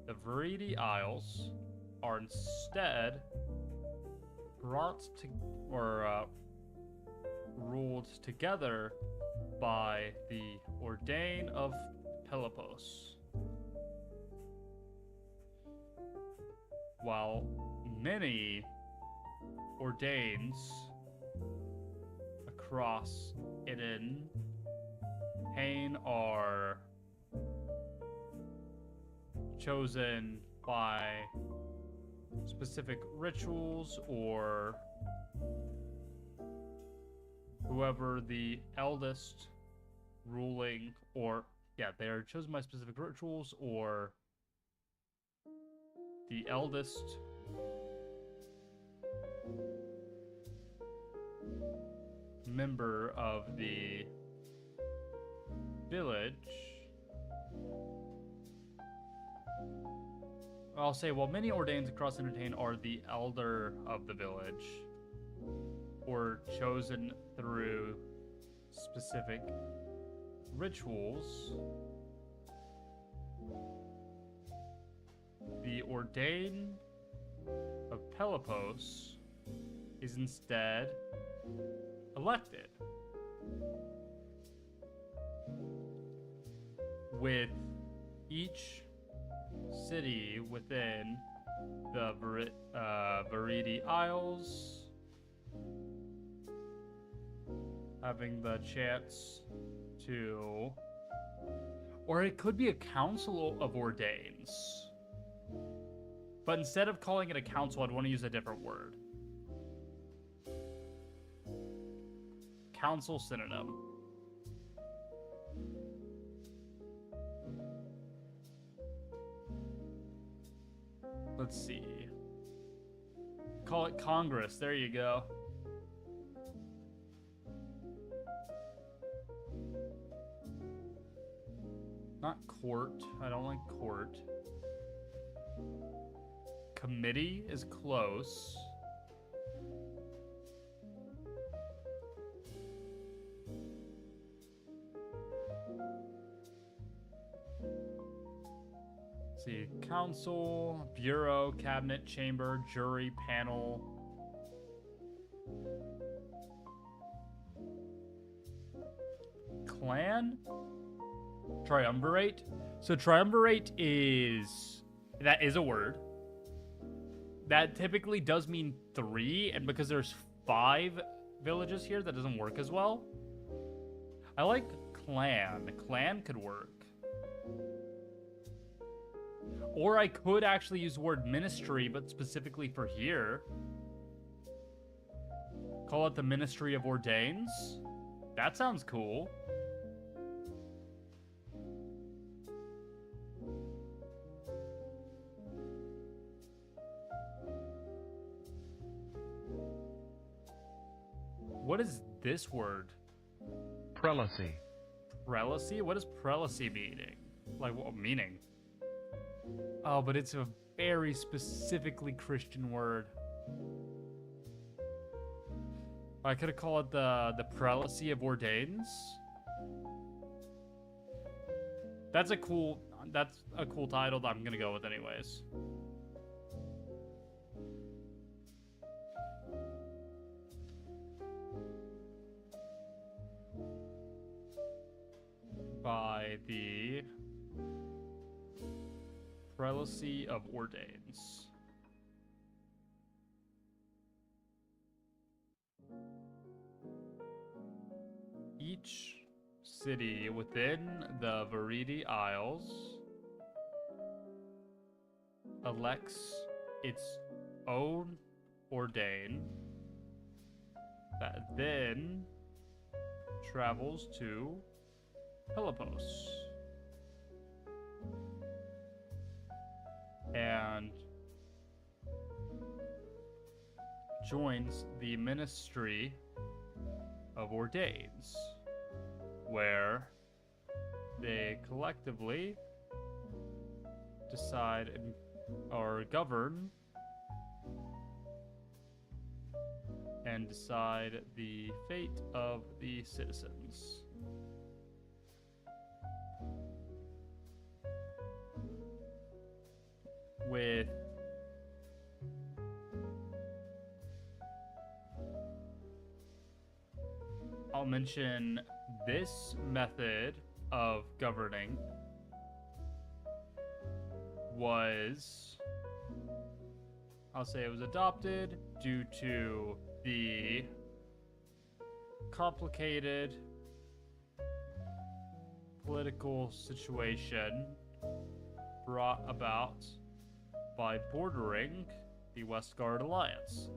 the Veridi Isles are instead brought to ruled together by the Ordain of Pelopos, while many Ordains across Eden Hain are chosen by specific rituals or whoever the eldest ruling, or they are chosen by specific rituals or the eldest member of the village. I'll say, while many Ordains across Entertain are the elder of the village, or chosen through specific rituals, the Ordain of Pelopos is instead elected, with each city within the Veridi Isles having the chance to, or it could be a council of Ordains, but instead of calling it a council, I'd want to use a different word. Council synonym. Let's see. Call it Congress. There you go. Not court. I don't like court. Committee is close. Let's see. Council, bureau, cabinet, chamber, jury, panel. Clan? Triumvirate? So triumvirate that is a word. That typically does mean 3, and because there's 5 villages here, that doesn't work as well. I like clan. Clan could work. Or I could actually use the word ministry, but specifically for here. Call it the Ministry of Ordains. That sounds cool. What is this word? Prelacy. Prelacy? What does prelacy meaning? Like, what meaning? Oh, but it's a very specifically Christian word. I could have called it the Prelacy of Ordains. That's a cool title that I'm gonna go with anyways. By the Prelacy of Ordains. Each city within the Viridi Isles elects its own ordain that then travels to Peloponnes and joins the Ministry of Ordains, where they collectively decide or govern and decide the fate of the citizens. With I'll mention this method of governing was, I'll say it was adopted due to the complicated political situation brought about by bordering the Westguard Alliance.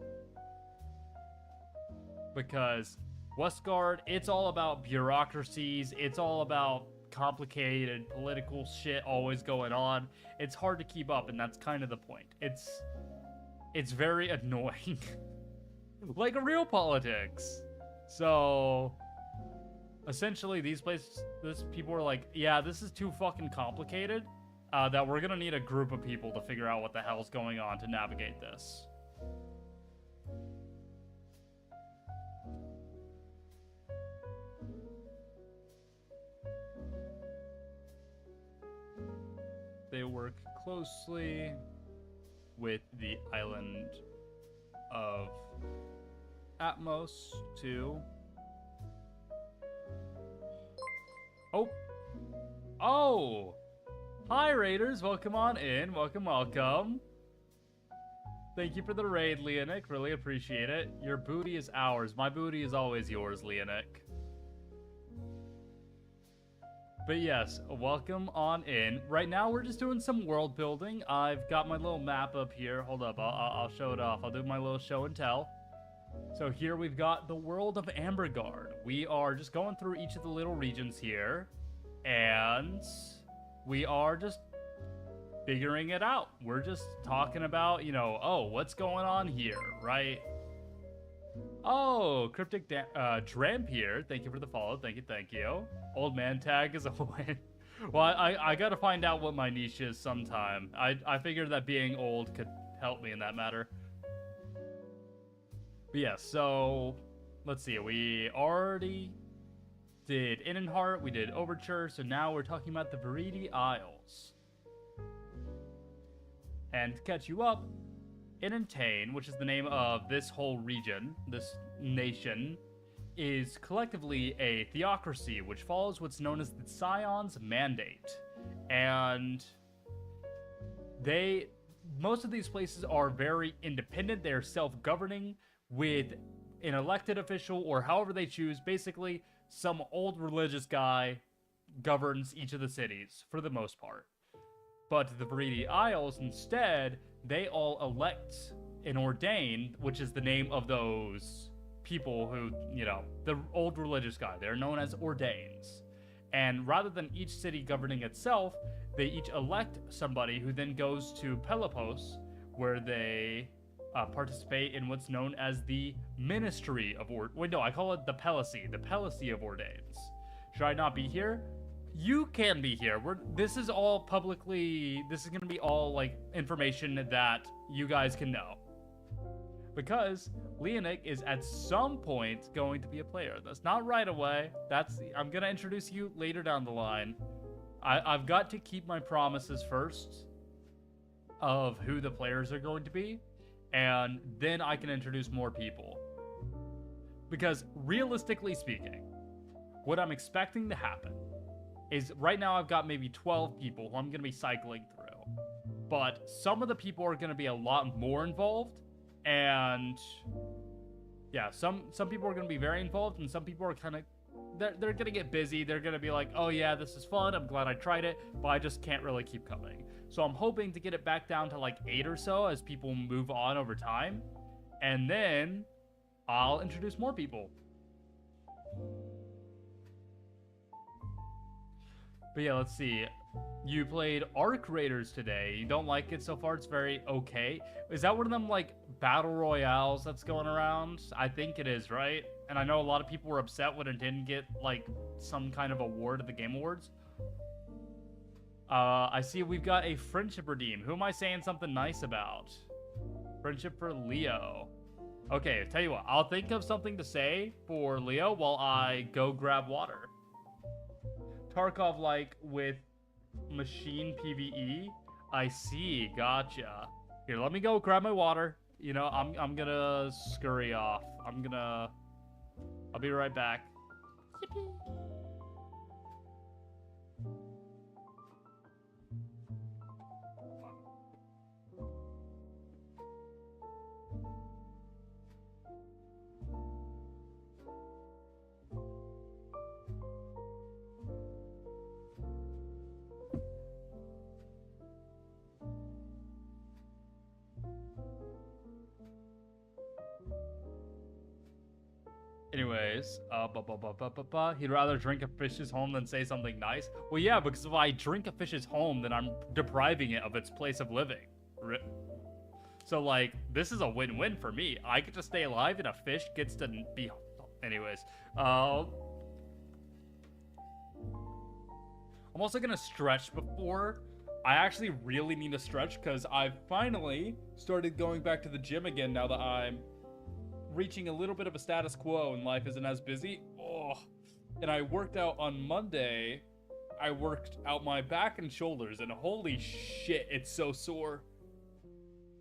Because Westguard, it's all about bureaucracies, it's all about complicated political shit always going on. It's hard to keep up, and that's kind of the point. It's very annoying. Like real politics. So essentially these people are like, yeah, this is too fucking complicated, that we're gonna need a group of people to figure out what the hell's going on to navigate this. They work closely with the island of Atmos too. Oh! Hi, Raiders. Welcome on in. Welcome, welcome. Thank you for the raid, Leonic. Really appreciate it. Your booty is ours. My booty is always yours, Leonic. But yes, welcome on in. Right now, we're just doing some world building. I've got my little map up here. Hold up, I'll show it off. I'll do my little show and tell. So here we've got the world of Amberguard. We are just going through each of the little regions here, and we are just figuring it out. We're just talking about, you know, oh, what's going on here, right? Oh, Cryptic Dramp here. Thank you for the follow. Thank you. Old man tag is a win. Well, I gotta find out what my niche is sometime. I figured that being old could help me in that matter. But yeah, so let's see. We already did Innenheart, we did Overture, so now we're talking about the Viridi Isles. And to catch you up, Innentane, which is the name of this whole region, this nation, is collectively a theocracy which follows what's known as the Scion's Mandate. And most of these places are very independent. They're self-governing with an elected official, or however they choose. Basically, some old religious guy governs each of the cities for the most part. But the Viridi Isles, instead, they all elect an ordain, which is the name of those people who, you know, the old religious guy. They're known as ordains. And rather than each city governing itself, they each elect somebody who then goes to Peloponnes, where they participate in what's known as the Ministry of I call it the Pelosi of Ordains. Should I not be here? You can be here. This is all publicly, this is going to be all like information that you guys can know. Because Leonic is at some point going to be a player. That's not right away. I'm going to introduce you later down the line. I've got to keep my promises first of who the players are going to be, and then I can introduce more people. Because realistically speaking, what I'm expecting to happen is right now I've got maybe 12 people who I'm going to be cycling through. But some of the people are going to be a lot more involved. And yeah, some people are going to be very involved, and some people are kind of they're gonna get busy. They're gonna be like, oh yeah, this is fun. I'm glad I tried it, but I just can't really keep coming. So I'm hoping to get it back down to like 8 or so as people move on over time. And then I'll introduce more people. But yeah, let's see. You played Arc Raiders today. You don't like it so far? It's very okay. Is that one of them, like, battle royales that's going around? I think it is, right? And I know a lot of people were upset when it didn't get, like, some kind of award at the Game Awards. I see we've got a friendship redeem. Who am I saying something nice about? Friendship for Leo. Okay, tell you what. I'll think of something to say for Leo while I go grab water. Tarkov, like, with machine PvE. I see, gotcha. Here, let me go grab my water. You know, I'm gonna scurry off. I'll be right back. Yippee. Anyways, he'd rather drink a fish's home than say something nice. Well, yeah, because if I drink a fish's home, then I'm depriving it of its place of living. So, like, this is a win-win for me. I get to stay alive, and a fish gets to be... Anyways, I'm also gonna stretch before. I actually really need to stretch, because I've finally started going back to the gym again now that I'm reaching a little bit of a status quo and life isn't as busy. Oh, and I worked out on Monday. I worked out my back and shoulders, and holy shit, it's so sore.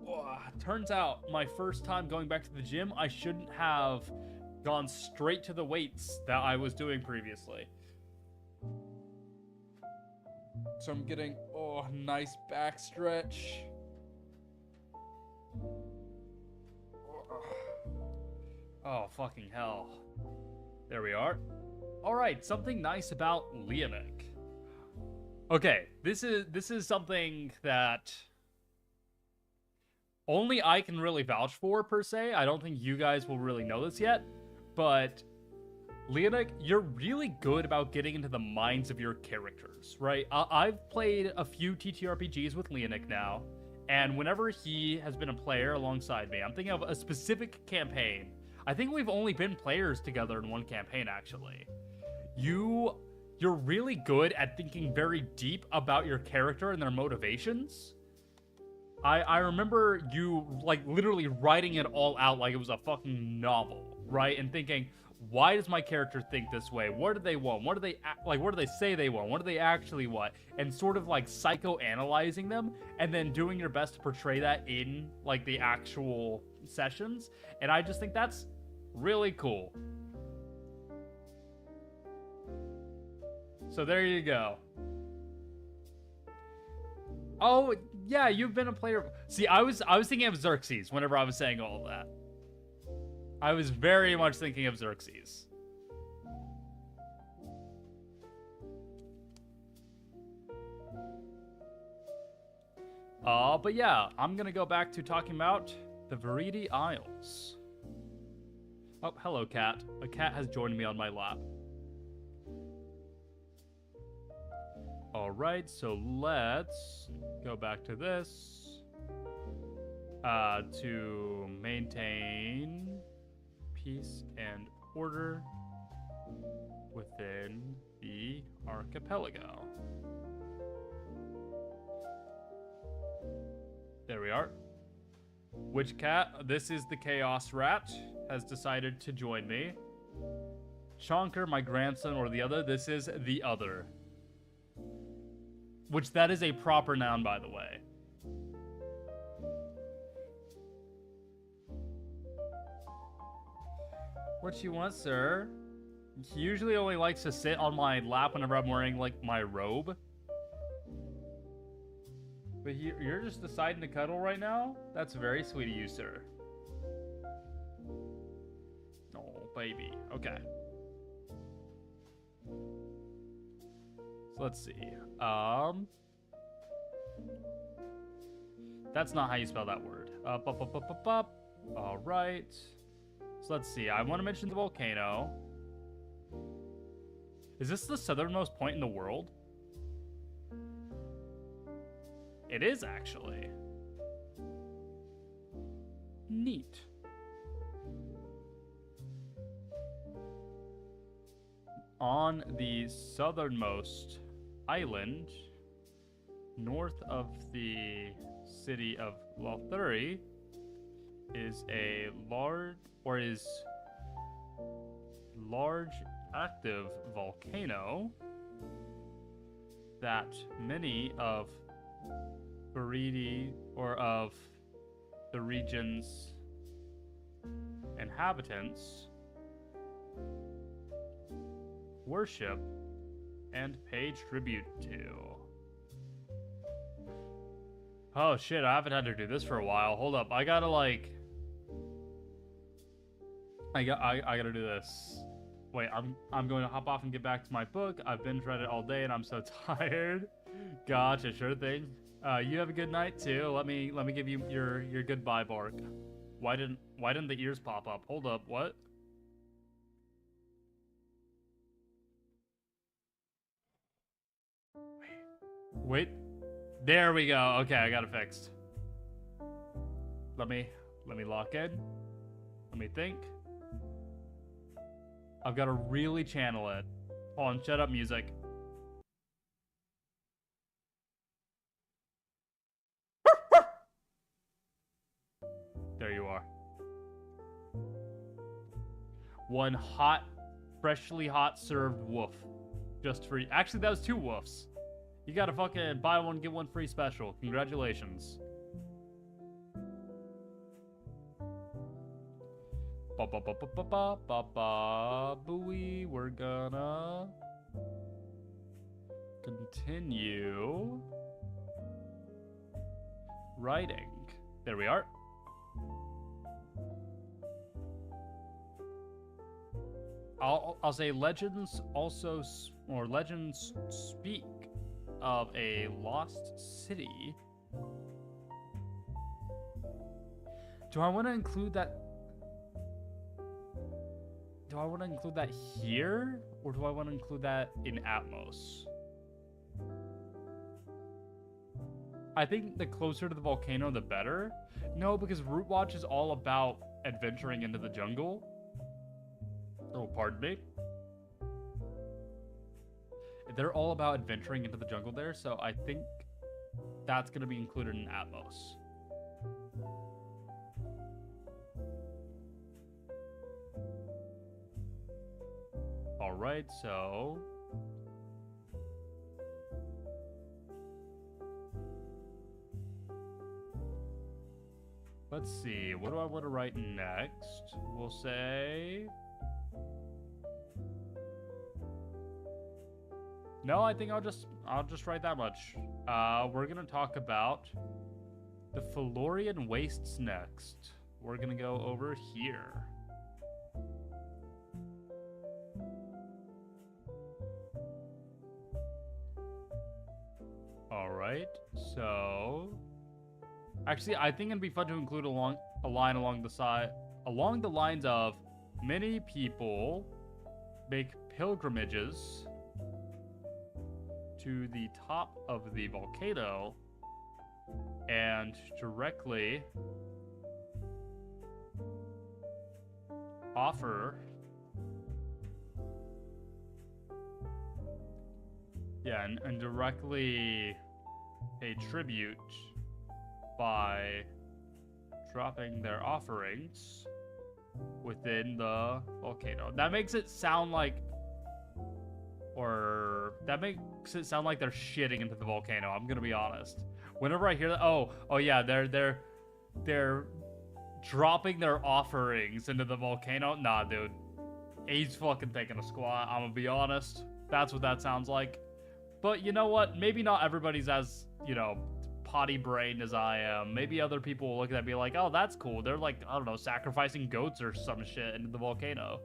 Oh, turns out my first time going back to the gym, I shouldn't have gone straight to the weights that I was doing previously. So I'm getting, oh, nice back stretch. Oh, fucking hell. There we are. Alright, something nice about Leonic. Okay, this is something that only I can really vouch for, per se. I don't think you guys will really know this yet, but Leonic, you're really good about getting into the minds of your characters, right? I've played a few TTRPGs with Leonic now, and whenever he has been a player alongside me, I'm thinking of a specific campaign. I think we've only been players together in one campaign, actually. You're really good at thinking very deep about your character and their motivations. I remember you, like, literally writing it all out like it was a fucking novel, right? And thinking, why does my character think this way? What do they want? What do they say they want? What do they actually want? And sort of, like, psychoanalyzing them, and then doing your best to portray that in, like, the actual sessions. And I just think that's really cool. So there you go. Oh, yeah, you've been a player. See, I was thinking of Xerxes whenever I was saying all of that. I was very much thinking of Xerxes. But yeah, I'm gonna go back to talking about the Veridi Isles. Oh, hello, cat. A cat has joined me on my lap. Alright, so let's go back to this. To maintain peace and order within the archipelago. There we are. Which cat? This is the Chaos Rat, has decided to join me. Chonker, my grandson, or the other. This is the other. Which, that is a proper noun, by the way. What you want, sir? He usually only likes to sit on my lap whenever I'm wearing, like, my robe. But you're just deciding to cuddle right now? That's very sweet of you, sir. Oh, baby. Okay. let's see. That's not how you spell that word. All right. So let's see. I want to mention the volcano. Is this the southernmost point in the world? It is, actually. Neat. On the southernmost island, north of the city of Lothuri, is a large active volcano that many of of the region's inhabitants worship and pay tribute to. Oh shit, I haven't had to do this for a while. Hold up, I gotta I gotta do this. Wait, I'm going to hop off and get back to my book. I've binge read it all day and I'm so tired. Gotcha, sure thing. You have a good night too. Let me give you your goodbye bark. Why didn't the ears pop up? Hold up, what? Wait. There we go. Okay, I got it fixed. Let me lock in. Let me think. I've got to really channel it. Hold on, shut up, music. There you are. One freshly hot served woof. Just for you. Actually, that was 2 woofs. You gotta fucking buy one, get one free special. Congratulations. Booey. We're gonna continue writing. There we are. I'll say legends legends speak of a lost city. Do I want to include that? Do I want to include that here, or do I want to include that in Atmos? I think the closer to the volcano, the better. No, because Root Watch is all about adventuring into the jungle. Oh, pardon me. They're all about adventuring into the jungle there, so I think that's going to be included in Atmos. Alright, so... let's see, what do I want to write next? We'll say... no, I think I'll just write that much. We're gonna talk about the Felurian Wastes next. We're gonna go over here. All right, so actually, I think it'd be fun to include a line along the lines of many people make pilgrimages to the top of the volcano and directly offer and directly pay tribute by dropping their offerings within the volcano. That makes it sound like they're shitting into the volcano. I'm gonna be honest. Whenever I hear that, oh yeah, they're dropping their offerings into the volcano. Nah, dude, he's fucking taking a squat. I'm gonna be honest. That's what that sounds like. But you know what? Maybe not everybody's as, potty brained as I am. Maybe other people will look at that and be like, oh, that's cool. They're like, I don't know, sacrificing goats or some shit into the volcano.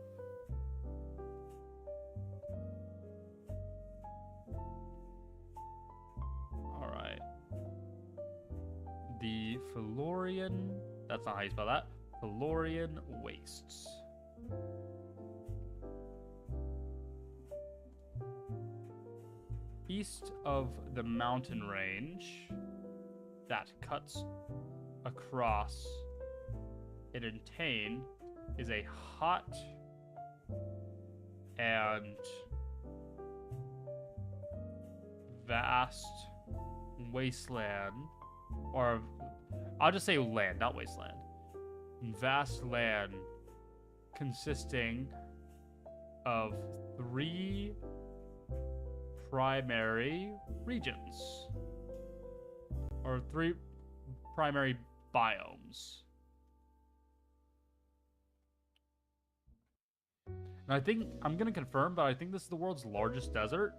the Florian... That's not how you spell that. Florian Wastes. East of the mountain range that cuts across Identane is a hot and vast wasteland, or I'll just say land, not wasteland. Vast land consisting of 3 primary regions, or 3 primary biomes. And I think, I'm gonna confirm, but I think this is the world's largest desert.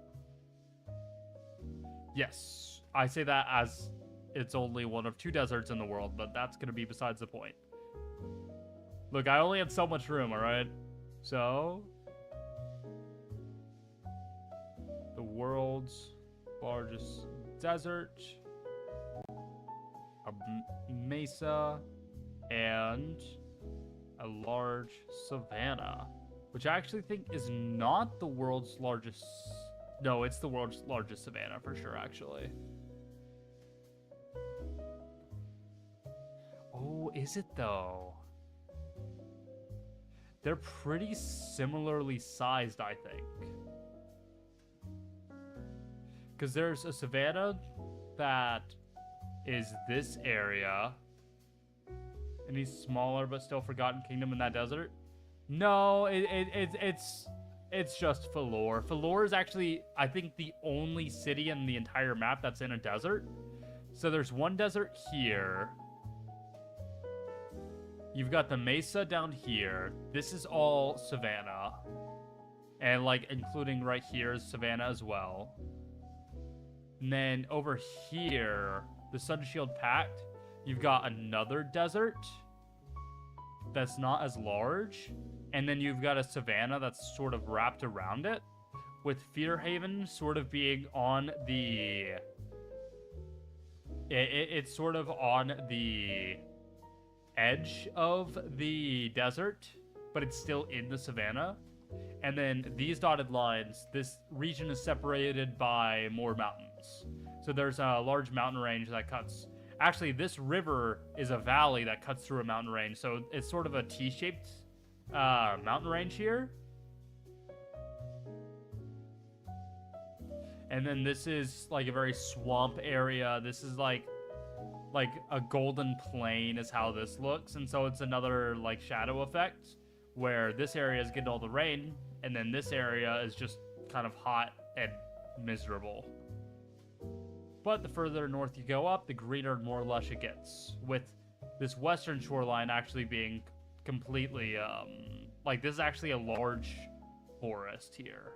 Yes, I say that as it's only one of 2 deserts in the world, but that's gonna be besides the point. Look, I only had so much room, alright? So... the world's largest desert, a mesa, and a large savanna, which I actually think is not the world's largest... No, it's the world's largest savanna for sure, actually. Oh, is it though? They're pretty similarly sized, I think. Because there's a savanna that is this area. Any smaller but still forgotten kingdom in that desert? No, it's just Falor. Falor is actually, I think, the only city in the entire map that's in a desert. So there's one desert here. You've got the mesa down here. This is all savanna. And, like, including right here is savanna as well. And then over here, the Sunshield Pact, you've got another desert that's not as large. And then you've got a savanna that's sort of wrapped around it, with Fearhaven sort of being on the... It's sort of on the edge of the desert, but it's still in the savanna. And then these dotted lines, this region is separated by more mountains. So there's a large mountain range that cuts... Actually, this river is a valley that cuts through a mountain range. So it's sort of a T-shaped mountain range here. And then this is like a very swamp area. This is like a golden plain is how this looks. And so it's another like shadow effect where this area is getting all the rain, and then this area is just kind of hot and miserable. But the further north you go up, the greener and more lush it gets, with this western shoreline actually being completely, like this is actually a large forest here.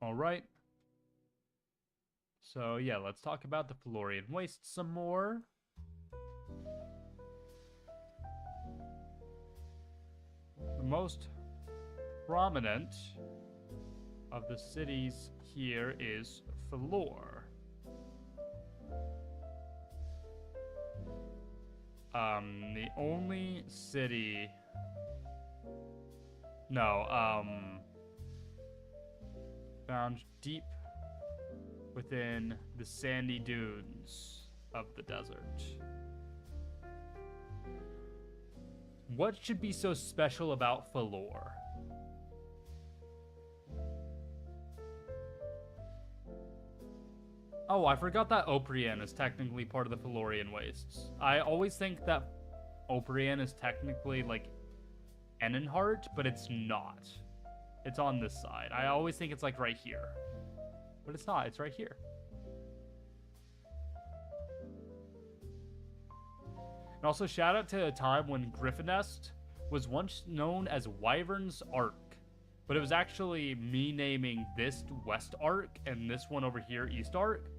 All right. So yeah, let's talk about the Florian Waste some more. The most prominent of the cities here is Falor. The only city... found deep within the sandy dunes of the desert. What should be so special about Falor? Oh, I forgot that Oprian is technically part of the Florian Wastes. I always think that Oprian is technically like Enenhart, but it's not. It's on this side. I always think it's like right here. But it's not, it's right here. And also shout out to a time when Griffinest was once known as Wyvern's Arc. But it was actually me naming this West Arc and this one over here East Arc.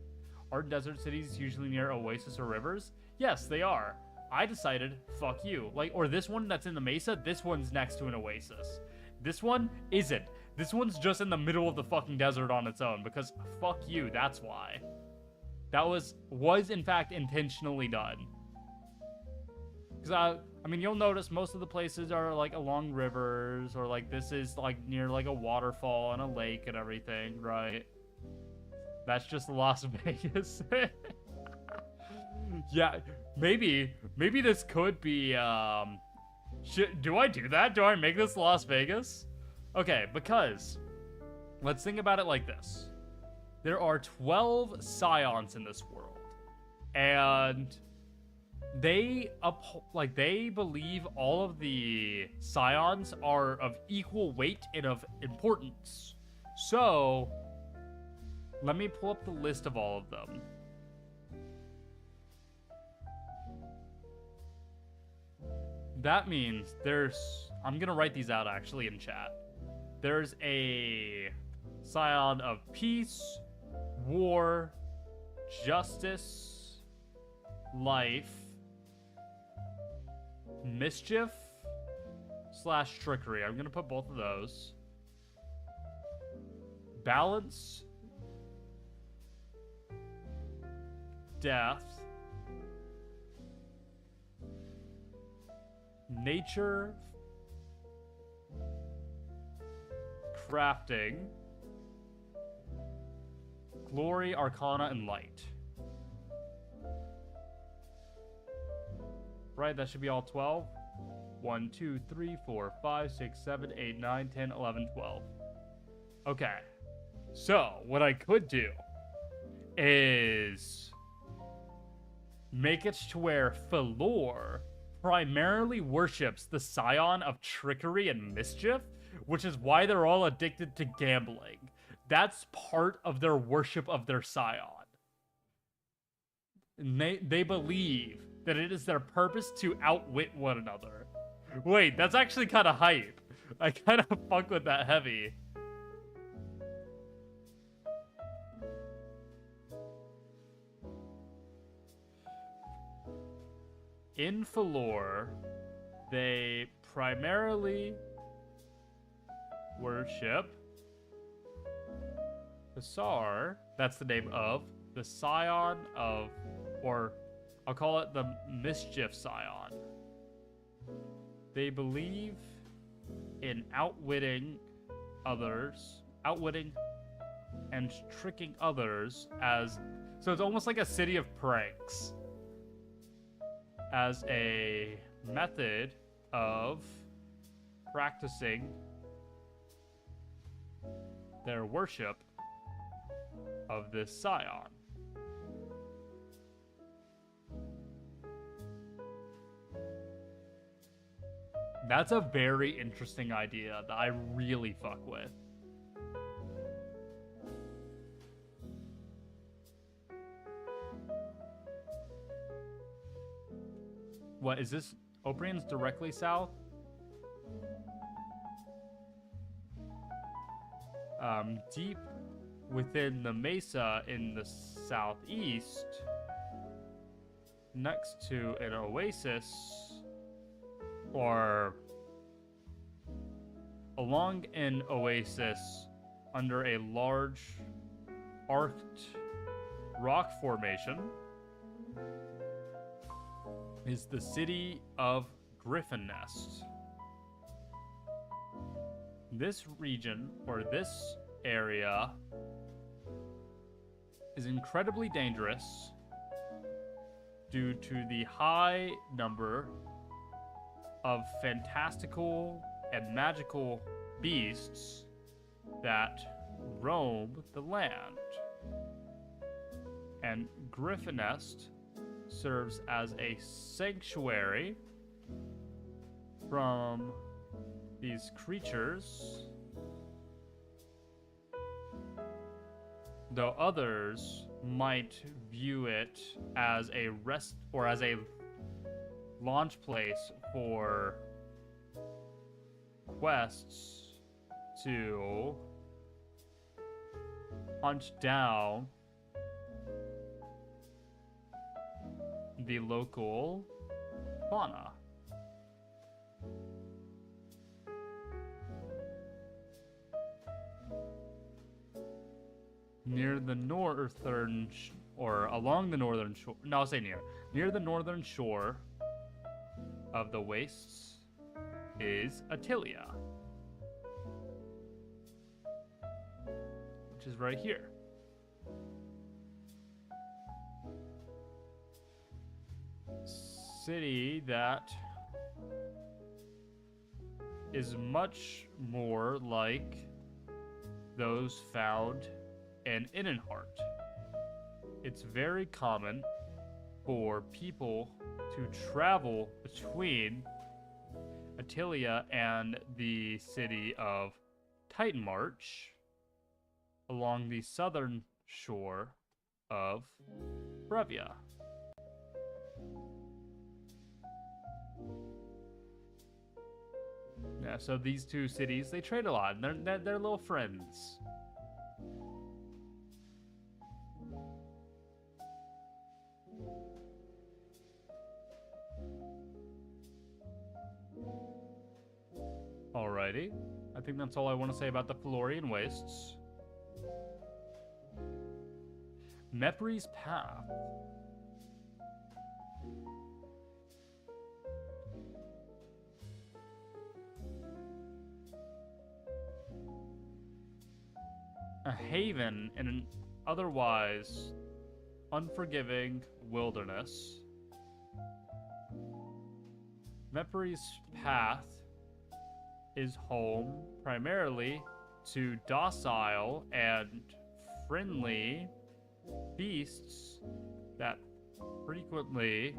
Are desert cities usually near oasis or rivers? Yes, they are. I decided, fuck you. Like, or this one that's in the mesa, this one's next to an oasis. This one isn't. This one's just in the middle of the fucking desert on its own, because fuck you, that's why. That was in fact intentionally done. Because I mean, you'll notice most of the places are like along rivers, or like this is like near like a waterfall and a lake and everything, right? That's just Las Vegas. Yeah, maybe this could be, do I do that? Do I make this Las Vegas? Okay, because let's think about it like this. There are 12 scions in this world, and they believe all of the scions are of equal weight and of importance. So, let me pull up the list of all of them. That means I'm gonna write these out actually in chat. There's a scion of peace, war, justice, life, mischief / trickery. I'm gonna put both of those. Balance, death, nature, crafting, glory, arcana, and light. Right, that should be all 12. 1, 2, 3, 4, 5, 6, 7, 8, 9, 10, 11, 12. Okay. So, what I could do is make it to where Falor primarily worships the scion of trickery and mischief, which is why they're all addicted to gambling. That's part of their worship of their scion. And they believe that it is their purpose to outwit one another. Wait, that's actually kind of hype. I kind of fuck with that heavy. In Falor, they primarily worship Asar, that's the name of, the scion of, or I'll call it the mischief scion. They believe in outwitting and tricking others as, so it's almost like a city of pranks, as a method of practicing their worship of this scion. That's a very interesting idea that I really fuck with. What is this? Oprian's directly south? Deep within the mesa in the southeast, next to an oasis, or along an oasis under a large arced rock formation, is the city of Griffin Nest. This region, or this area, is incredibly dangerous due to the high number of fantastical and magical beasts that roam the land. And Griffin Nest serves as a sanctuary from these creatures, though others might view it as a rest or as a launch place for quests to hunt down the local fauna. Near the northern, or along the northern shore, no, I'll say near the northern shore of the wastes is Attilia, which is right here. City that is much more like those found in Innenhart. It's very common for people to travel between Attilia and the city of Titanmarch along the southern shore of Brevia. Yeah, so these two cities, they trade a lot, and they're little friends. Alrighty. I think that's all I want to say about the Florian Wastes. Mepri's Path. A haven in an otherwise unforgiving wilderness. Mepri's Path is home primarily to docile and friendly beasts that frequently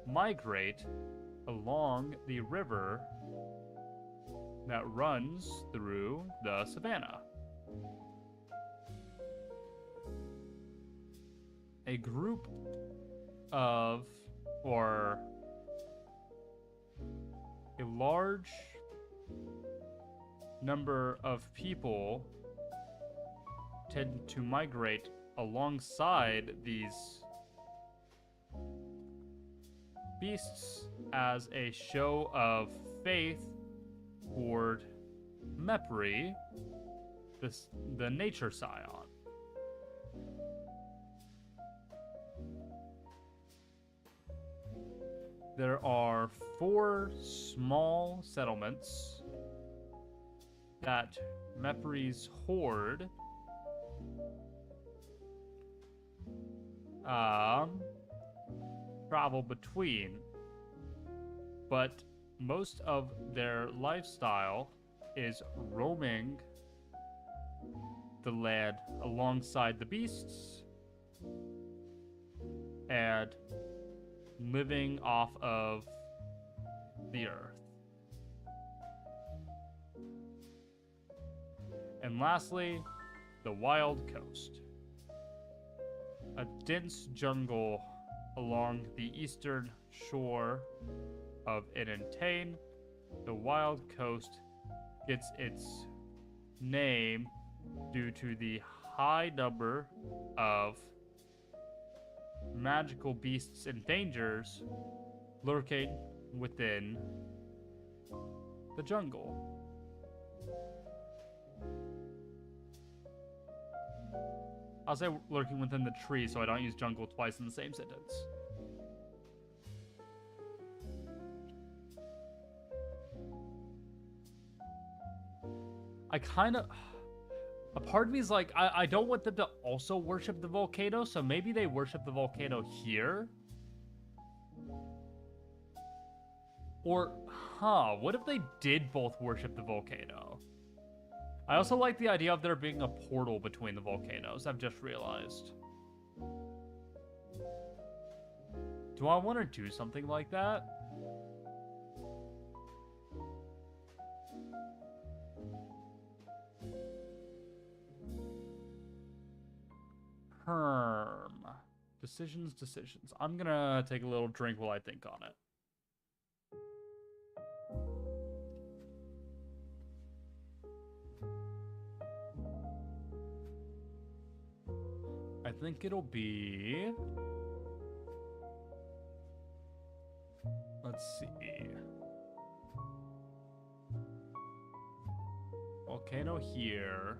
migrate along the river that runs through the savannah. A group of, or a large number of people tend to migrate alongside these beasts as a show of faith toward Mepri, the nature scion. There are 4 small settlements that Mepri's horde travel between, but most of their lifestyle is roaming the land alongside the beasts and living off of the earth. And lastly, the Wild Coast. A dense jungle along the eastern shore of Inentane. The Wild Coast gets its name due to the high number of magical beasts and dangers lurking within the jungle. I'll say lurking within the tree so I don't use jungle twice in the same sentence. I kind of... A part of me is like, I don't want them to also worship the volcano, so maybe they worship the volcano here? Or, what if they did both worship the volcano? I also like the idea of there being a portal between the volcanoes, I've just realized. Do I want to do something like that? Decisions. I'm gonna take a little drink while I think on it. I think it'll be... Let's see. Volcano here.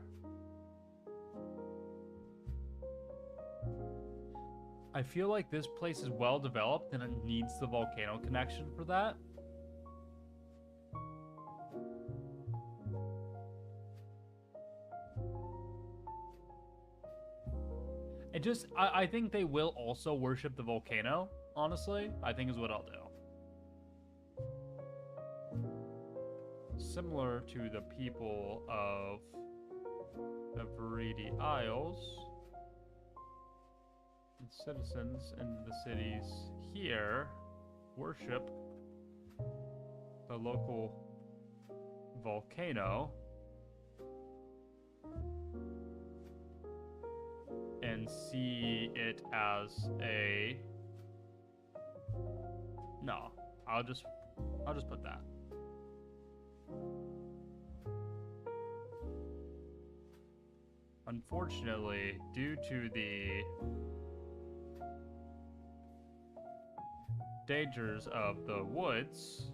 I feel like this place is well developed and it needs the volcano connection for that. I think they will also worship the volcano, honestly. I think is what I'll do. Similar to the people of the Veridi Isles, and citizens in the cities here worship the local volcano and see it as a... No, I'll just put that. Unfortunately, due to the dangers of the woods,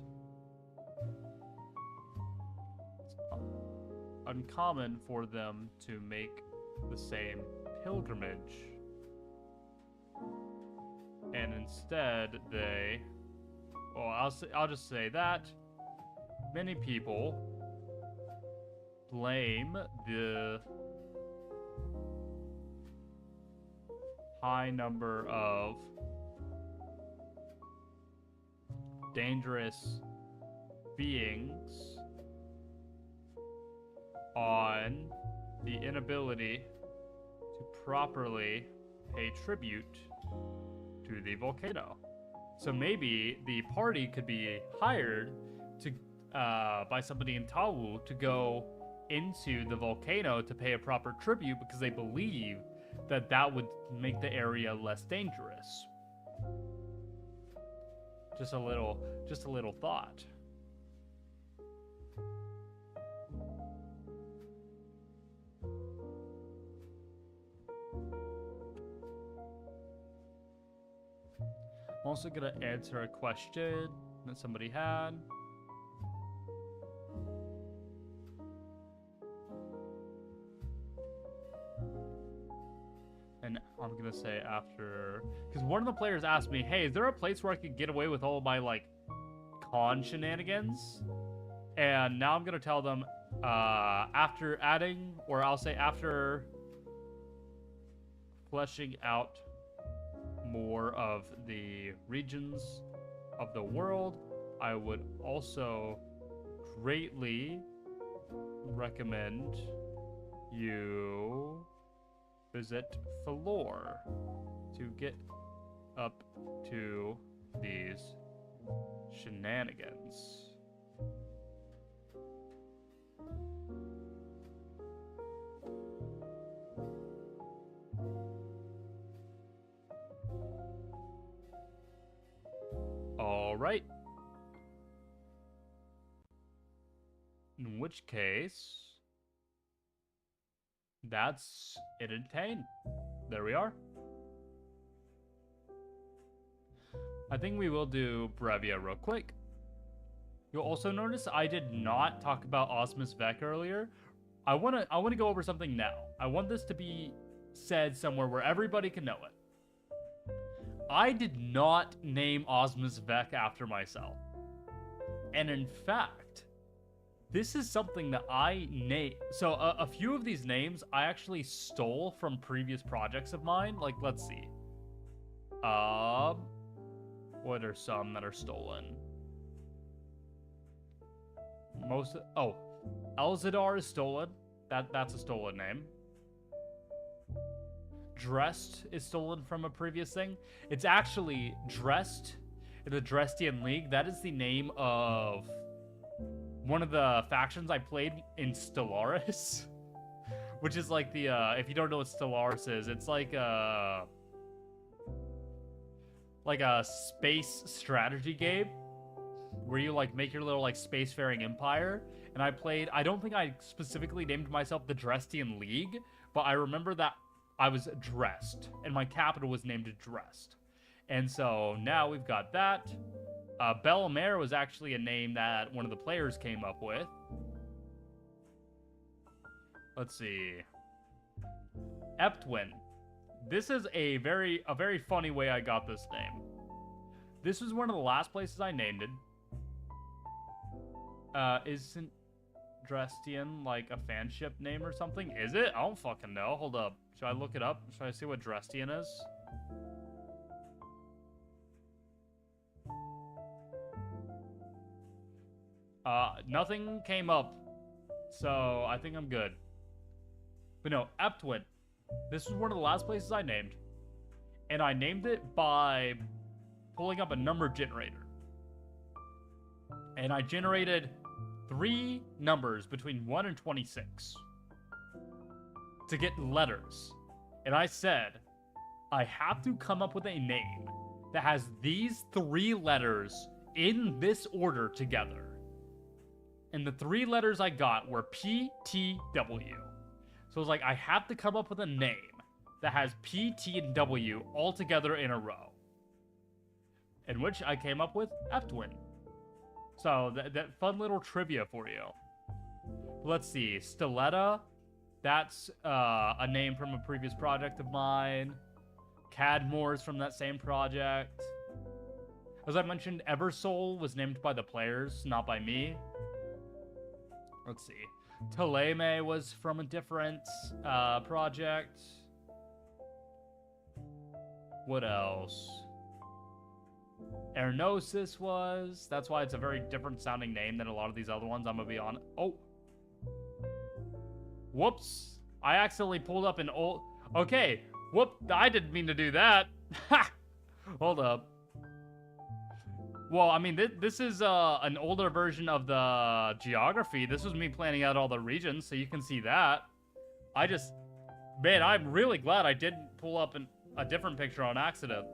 it's uncommon for them to make the same pilgrimage, and instead they, well, I'll just say that many people blame the high number of dangerous beings on the inability to properly pay tribute to the volcano. So maybe the party could be hired to by somebody in Tawu to go into the volcano to pay a proper tribute because they believe that that would make the area less dangerous. Just a little thought. I'm also gonna answer a question that somebody had. And I'm gonna say after, because one of the players asked me, hey, is there a place where I could get away with all of my, like, con shenanigans? And now I'm gonna tell them, after adding, or I'll say after fleshing out more of the regions of the world, I would also greatly recommend you visit Falor to get up to these shenanigans. All right. In which case, that's it entertained. There we are. I think we will do Brevia real quick. You'll also notice I did not talk about Osmus Vec earlier. I wanna go over something now. I want this to be said somewhere where everybody can know it. I did not name Osmus Vec after myself. And in fact, this is something that I named. So a few of these names I actually stole from previous projects of mine. Like, let's see. What are some that are stolen? Elzadar is stolen. That's a stolen name. Dressed is stolen from a previous thing. It's actually Dressed in the Drestian League. That is the name of one of the factions I played in Stellaris. Which is like the, if you don't know what Stellaris is, it's like a space strategy game where you like make your little like spacefaring empire. And I don't think I specifically named myself the Drestian League, but I remember that I was Dressed and my capital was named Dressed. And so now we've got that. Bellemare was actually a name that one of the players came up with. Let's see. Eptwin. This is a very funny way I got this name. This was one of the last places I named it. Isn't Drestian like a fanship name or something? Is it? I don't fucking know. Hold up. Should I look it up? Should I see what Drestian is? Nothing came up. So I think I'm good. But no, Eptwin. This was one of the last places I named. And I named it by pulling up a number generator. And I generated 3 numbers between 1 and 26 to get letters. And I said, I have to come up with a name that has these 3 letters in this order together. And the 3 letters I got were P, T, W. So I was like, I have to come up with a name that has P, T, and W all together in a row. In which I came up with Eptwin. So that fun little trivia for you. Let's see, Stiletta. That's a name from a previous project of mine. Cadmore's from that same project. As I mentioned, Eversoul was named by the players, not by me. Let's see. Teleme was from a different project. What else? Ernosis was. That's why it's a very different sounding name than a lot of these other ones. I'm gonna be on. Oh. Whoops. I accidentally pulled up an old. Okay. Whoop. I didn't mean to do that. Ha! Hold up. Well, I mean, this is an older version of the geography. This was me planning out all the regions, so you can see that. Man, I'm really glad I didn't pull up a different picture on accident.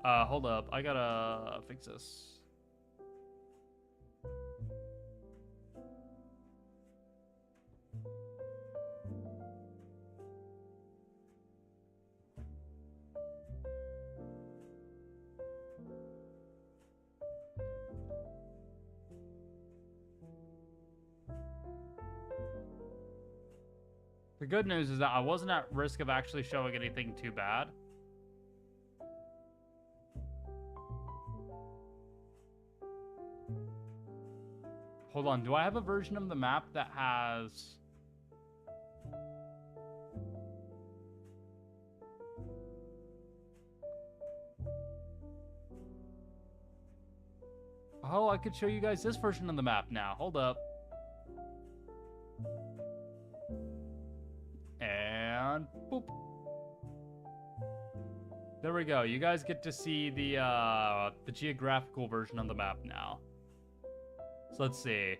Hold up. I gotta fix this. The good news is that I wasn't at risk of actually showing anything too bad. Hold on, do I have a version of the map that has... Oh, I could show you guys this version of the map now. Hold up. And boop. There we go. You guys get to see the geographical version of the map now. So let's see.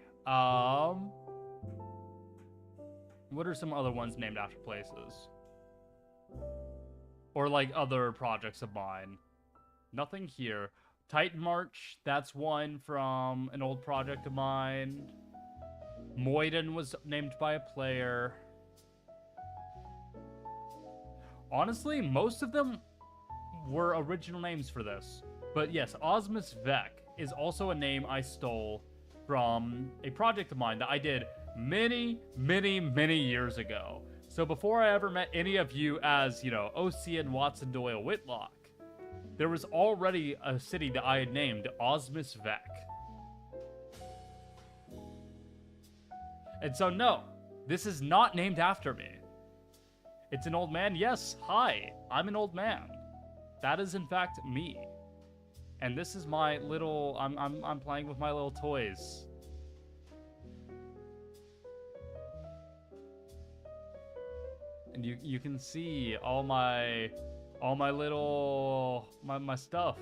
What are some other ones named after places? Or like other projects of mine? Nothing here. Titan March, that's one from an old project of mine. Moyden was named by a player. Honestly, most of them were original names for this. But yes, Osmus Vec is also a name I stole from a project of mine that I did many, many, many years ago. So before I ever met any of you as, you know, Osian, Watson, Doyle, Whitlock, there was already a city that I had named Osmus Vec. And so no, this is not named after me. It's an old man. Yes, hi, I'm an old man. That is in fact me. And this is my little, I'm playing with my little toys. And you can see all my little, my stuff.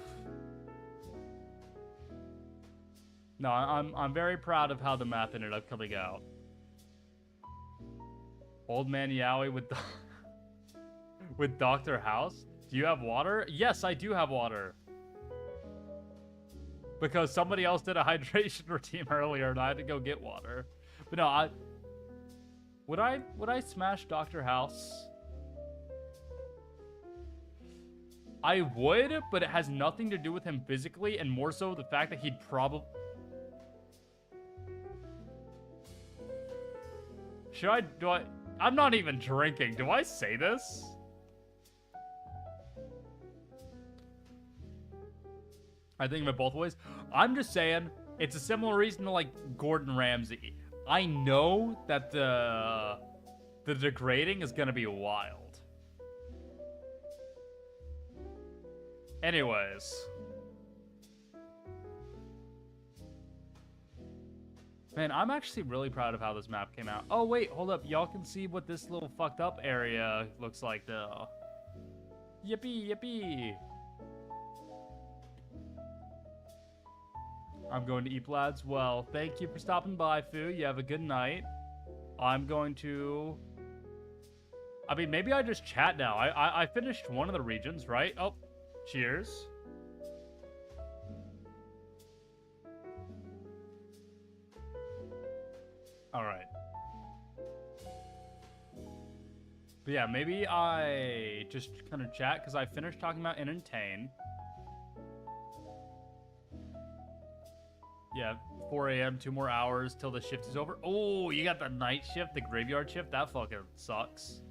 No, I'm very proud of how the map ended up coming out. Old man Yowie with with Dr. House. Do you have water? Yes, I do have water. Because somebody else did a hydration routine earlier and I had to go get water. But no, would I smash Dr. House? I would, but it has nothing to do with him physically, and more so the fact that he'd probably... I'm not even drinking. Do I say this? I think of it both ways. I'm just saying, it's a similar reason to, like, Gordon Ramsay. I know that the degrading is gonna be wild. Anyways. Man, I'm actually really proud of how this map came out. Oh, wait, hold up. Y'all can see what this little fucked up area looks like, though. Yippee, yippee. I'm going to eat, lads. Well, thank you for stopping by, Fu. You have a good night. I'm going to... I mean, maybe I just chat now. I finished one of the regions, right? Oh, cheers. All right. But yeah, maybe I just kind of chat because I finished talking about Entertain. Yeah, 4 a.m., 2 more hours till the shift is over. Oh, you got the night shift, the graveyard shift? That fucking sucks.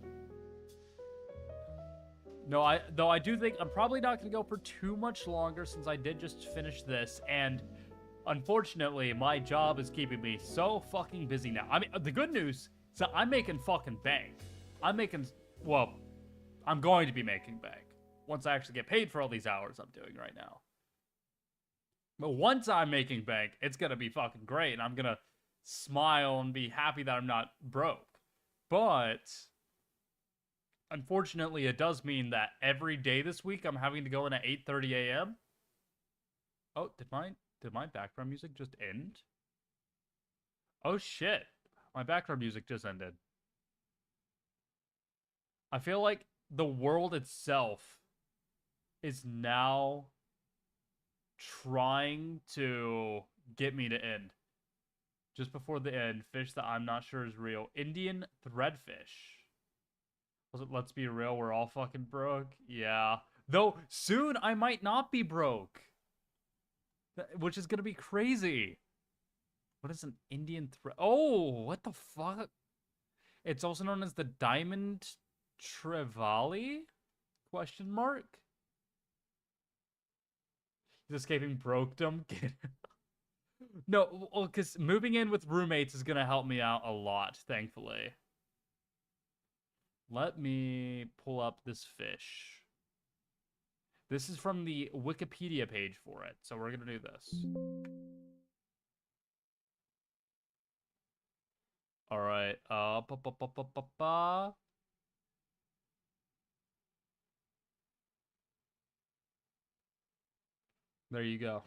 No, though I do think I'm probably not going to go for too much longer since I did just finish this. And unfortunately, my job is keeping me so fucking busy now. I mean, the good news is that I'm making fucking bank. Well, I'm going to be making bank once I actually get paid for all these hours I'm doing right now. But once I'm making bank, it's going to be fucking great. And I'm going to smile and be happy that I'm not broke. But unfortunately, it does mean that every day this week, I'm having to go in at 8:30 a.m. Oh, did my background music just end? Oh, shit. My background music just ended. I feel like the world itself is now trying to get me to end. Just before the end, fish that I'm not sure is real. Indian threadfish. Let's be real, we're all fucking broke. Yeah. Though, soon I might not be broke. Which is gonna be crazy. What is an Indian thread? Oh, what the fuck? It's also known as the Diamond Trevally? Question mark? He's escaping brokedom. No, well, because moving in with roommates is gonna help me out a lot, thankfully. Let me pull up this fish. This is from the Wikipedia page for it, so we're gonna do this. All right. There you go.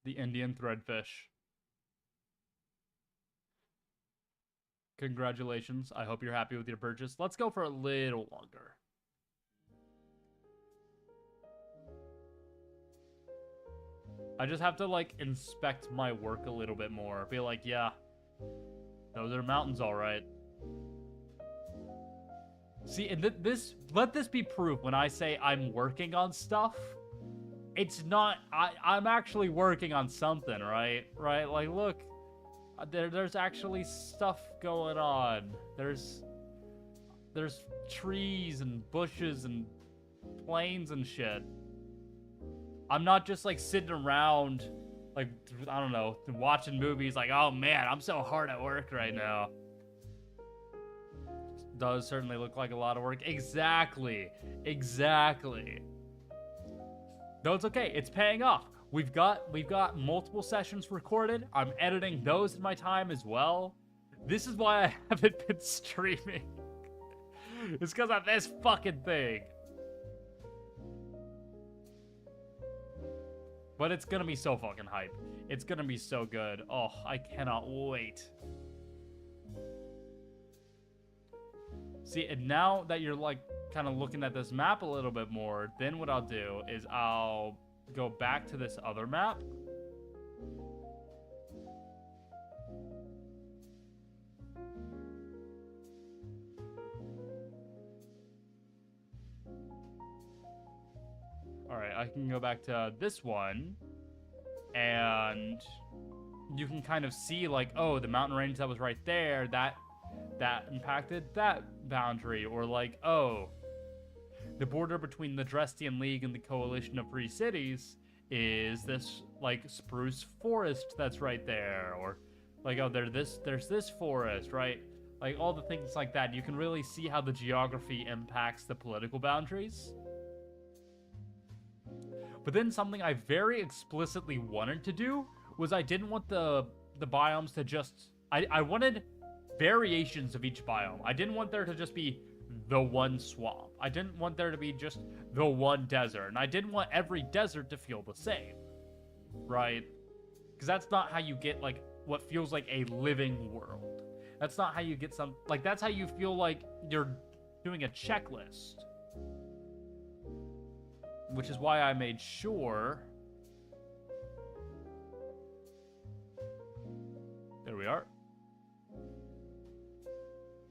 The Indian threadfish. Congratulations. I hope you're happy with your purchase. Let's go for a little longer. I just have to, like, inspect my work a little bit more. Be like, yeah, those are mountains, all right. See, and let this be proof when I say I'm working on stuff. It's not, I'm actually working on something, right? Right? Like, look, there's actually stuff going on. There's trees and bushes and plains and shit. I'm not just, like, sitting around, like, I don't know, watching movies like, oh man, I'm so hard at work right now. Does certainly look like a lot of work. Exactly. Exactly. Though it's okay, it's paying off. We've got multiple sessions recorded. I'm editing those in my time as well. This is why I haven't been streaming. It's because of this fucking thing. But it's gonna be so fucking hype. It's gonna be so good. Oh, I cannot wait. See, and now that you're, like, kind of looking at this map a little bit more, then what I'll do is I'll go back to this other map. Alright, I can go back to this one. And you can kind of see, like, oh, the mountain range that was right there, that impacted that boundary. Or like, oh, the border between the Drestian League and the Coalition of Free Cities is this, like, spruce forest that's right there. Or like, oh, there's this forest, right? Like, all the things like that. You can really see how the geography impacts the political boundaries. But then something I very explicitly wanted to do was I didn't want the biomes to just... I wanted variations of each biome. I didn't want there to just be the one swamp. I didn't want there to be just the one desert. And I didn't want every desert to feel the same. Right? Because that's not how you get, like, what feels like a living world. That's not how you get some... Like, that's how you feel like you're doing a checklist. Which is why I made sure... There we are.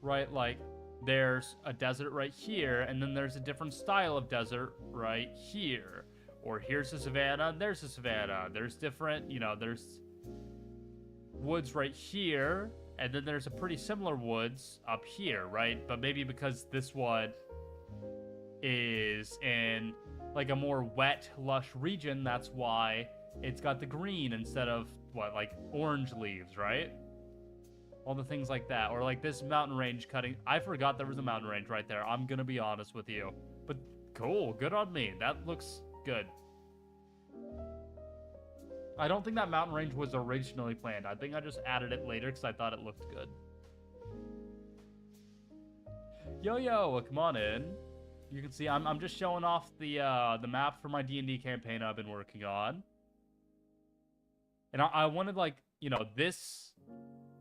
Right, like, there's a desert right here, and then there's a different style of desert right here. Or here's a savanna, and there's a savanna. There's different, you know, there's woods right here, and then there's a pretty similar woods up here, right? But maybe because this one is in, like, a more wet, lush region, that's why it's got the green instead of, what, like, orange leaves, right? All the things like that. Or, like, this mountain range cutting. I forgot there was a mountain range right there. I'm gonna be honest with you. But cool. Good on me. That looks good. I don't think that mountain range was originally planned. I think I just added it later because I thought it looked good. Yo, come on in. You can see I'm just showing off the map for my D&D campaign I've been working on. And I wanted, like, you know, this...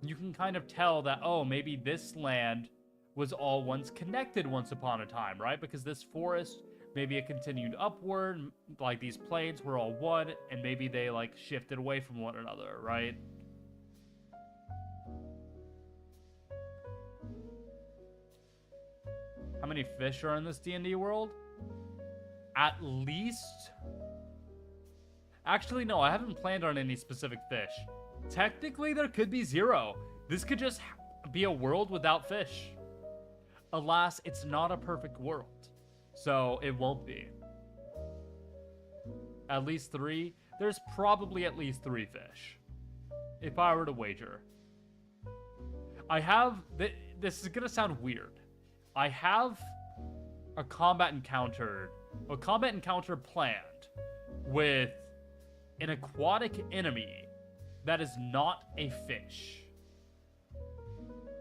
You can kind of tell that, oh, maybe this land was all once connected once upon a time, right? Because this forest, maybe it continued upward, like these plains were all one, and maybe they, like, shifted away from one another, right? How many fish are in this D&D world? At least... Actually, no, I haven't planned on any specific fish. Technically, there could be 0. This could just be a world without fish. Alas, it's not a perfect world. So, it won't be. At least 3? There's probably at least 3 fish. If I were to wager. I have... This is gonna sound weird. I have a combat encounter planned with an aquatic enemy that is not a fish.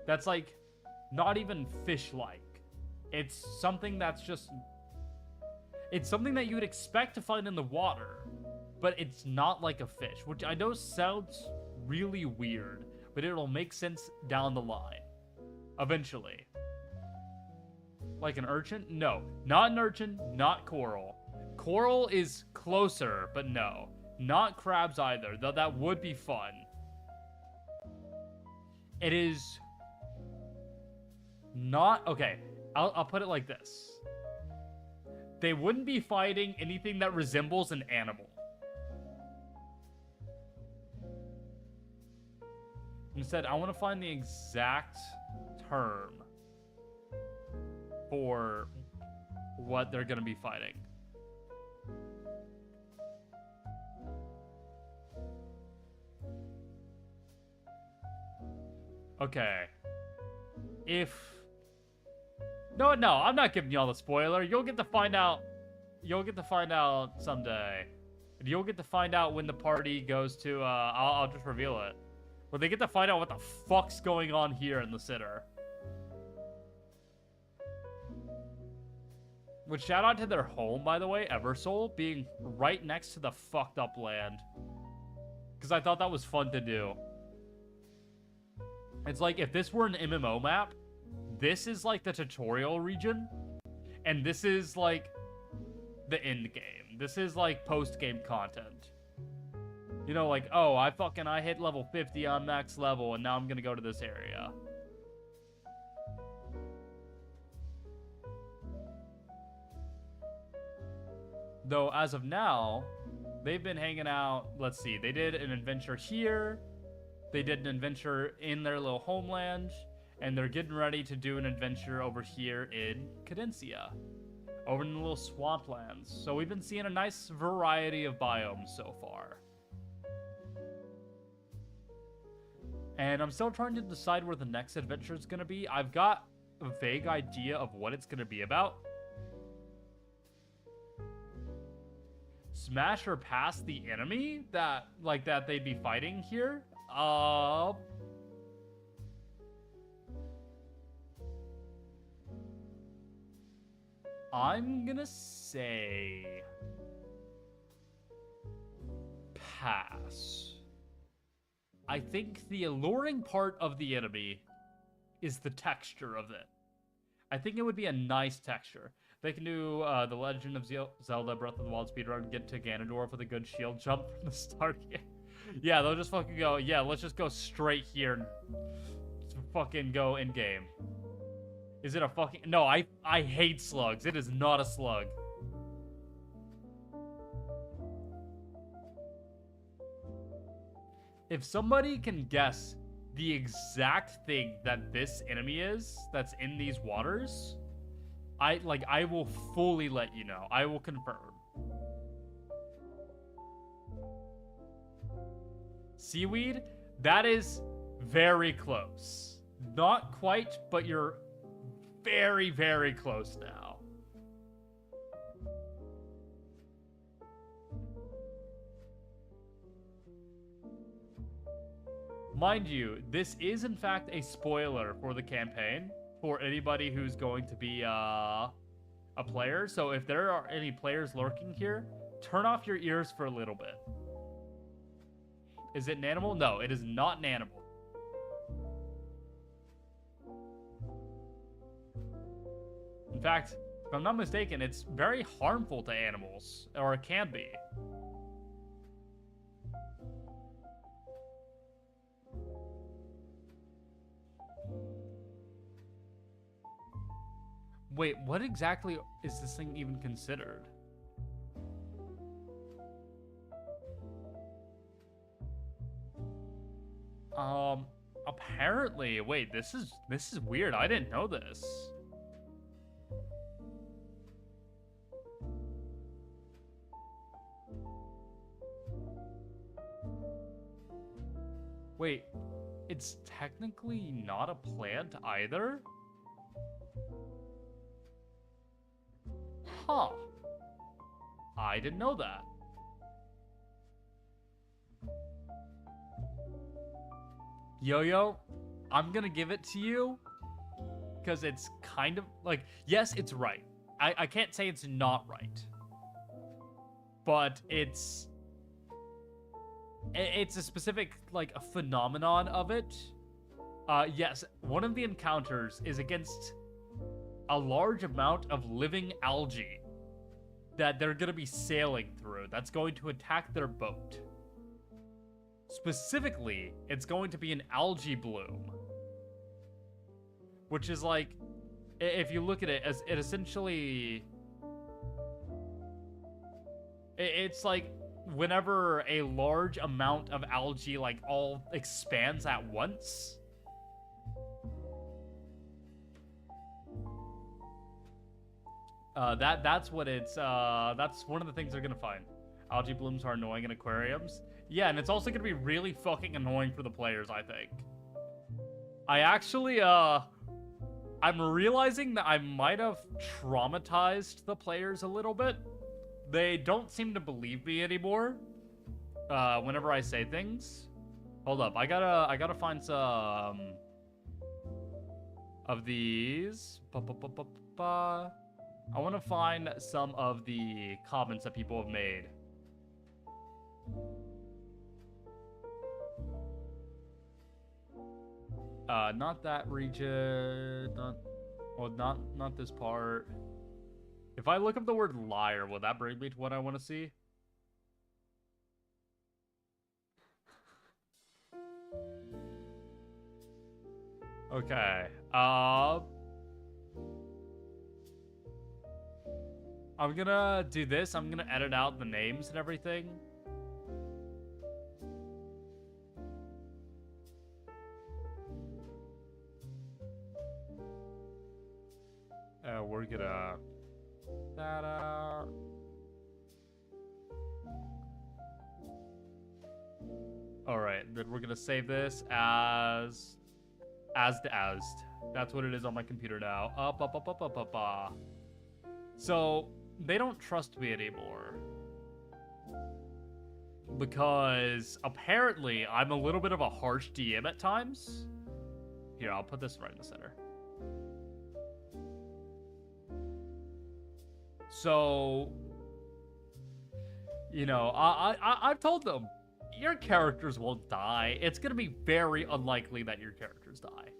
That's, like, not even fish-like. It's something that's just... It's something that you would expect to find in the water, but it's not like a fish, which I know sounds really weird, but it'll make sense down the line. Eventually. Like an urchin? No. Not an urchin, not coral. Coral is closer, but no. Not crabs either, though that would be fun. It is not... Okay, I'll put it like this. They wouldn't be fighting anything that resembles an animal. Instead, I want to find the exact term for what they're going to be fighting. Okay. No, I'm not giving y'all the spoiler. You'll get to find out. You'll get to find out someday. You'll get to find out when the party goes to, I'll just reveal it. Where they get to find out what the fuck's going on here in the Sitter. Which, shout out to their home, by the way, Eversoul, being right next to the fucked up land. Because I thought that was fun to do. It's like, if this were an MMO map, this is like the tutorial region, and this is like the end game. This is like post-game content. You know, like, oh, I hit level 50 on max level, and now I'm gonna go to this area. Though, as of now, they've been hanging out. Let's see. They did an adventure here. They did an adventure in their little homeland. And they're getting ready to do an adventure over here in Cadencia. Over in the little swamplands. So we've been seeing a nice variety of biomes so far. And I'm still trying to decide where the next adventure is going to be. I've got a vague idea of what it's going to be about. Smash or pass the enemy that they'd be fighting here. I'm gonna say pass. I think the alluring part of the enemy is the texture of it. I think it would be a nice texture. They can do The Legend of Zelda Breath of the Wild speedrun, get to Ganondorf with a good shield jump from the start here. Yeah, they'll just fucking go, yeah, let's just go straight here and fucking go in-game. Is it a fucking... No, I hate slugs. It is not a slug. If somebody can guess the exact thing that this enemy is that's in these waters, I will fully let you know. I will confirm. Seaweed? That is very close. Not quite, but you're very, very close now. Mind you, this is in fact a spoiler for the campaign for anybody who's going to be a player. So if there are any players lurking here, turn off your ears for a little bit. Is it an animal? No, it is not an animal. In fact, if I'm not mistaken, it's very harmful to animals, or it can be. Wait, what exactly is this thing even considered? Apparently, wait, this is weird. I didn't know this. Wait, it's technically not a plant either? Huh. I didn't know that. Yo-Yo, I'm gonna give it to you because it's kind of like, yes, it's right. I can't say it's not right, but it's a specific, like, a phenomenon of it. Yes, one of the encounters is against a large amount of living algae that they're going to be sailing through. That's going to attack their boat. Specifically, it's going to be an algae bloom. Which is like, if you look at it, as it essentially... It's like whenever a large amount of algae, like, all expands at once. That's what it's, that's one of the things they're gonna find. Algae blooms are annoying in aquariums. Yeah, and it's also gonna be really fucking annoying for the players, I think. I actually, I'm realizing that I might have traumatized the players a little bit. They don't seem to believe me anymore, whenever I say things. Hold up, I gotta find some of these. I want to find some of the comments that people have made. Not that region. Not this part. If I look up the word liar, will that bring me to what I want to see? Okay. I'm gonna do this. I'm gonna edit out the names and everything. We're gonna... that out. Alright, then we're gonna save this as That's what it is on my computer now. So, they don't trust me anymore. Because, apparently, I'm a little bit of a harsh DM at times. Here, I'll put this right in the center. So, you know, I've told them, your characters will die. It's gonna be very unlikely that your characters die.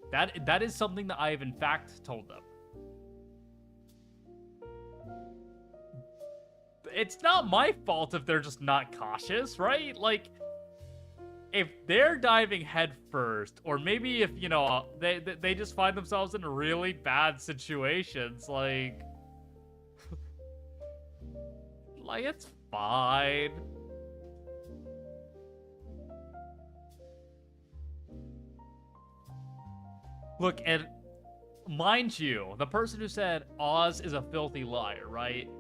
That is something that I have in fact told them. It's not my fault if they're just not cautious, right? Like, if they're diving head first, or maybe if, you know, they just find themselves in really bad situations, like it's fine. Look, and mind you, the person who said Oz is a filthy liar, right?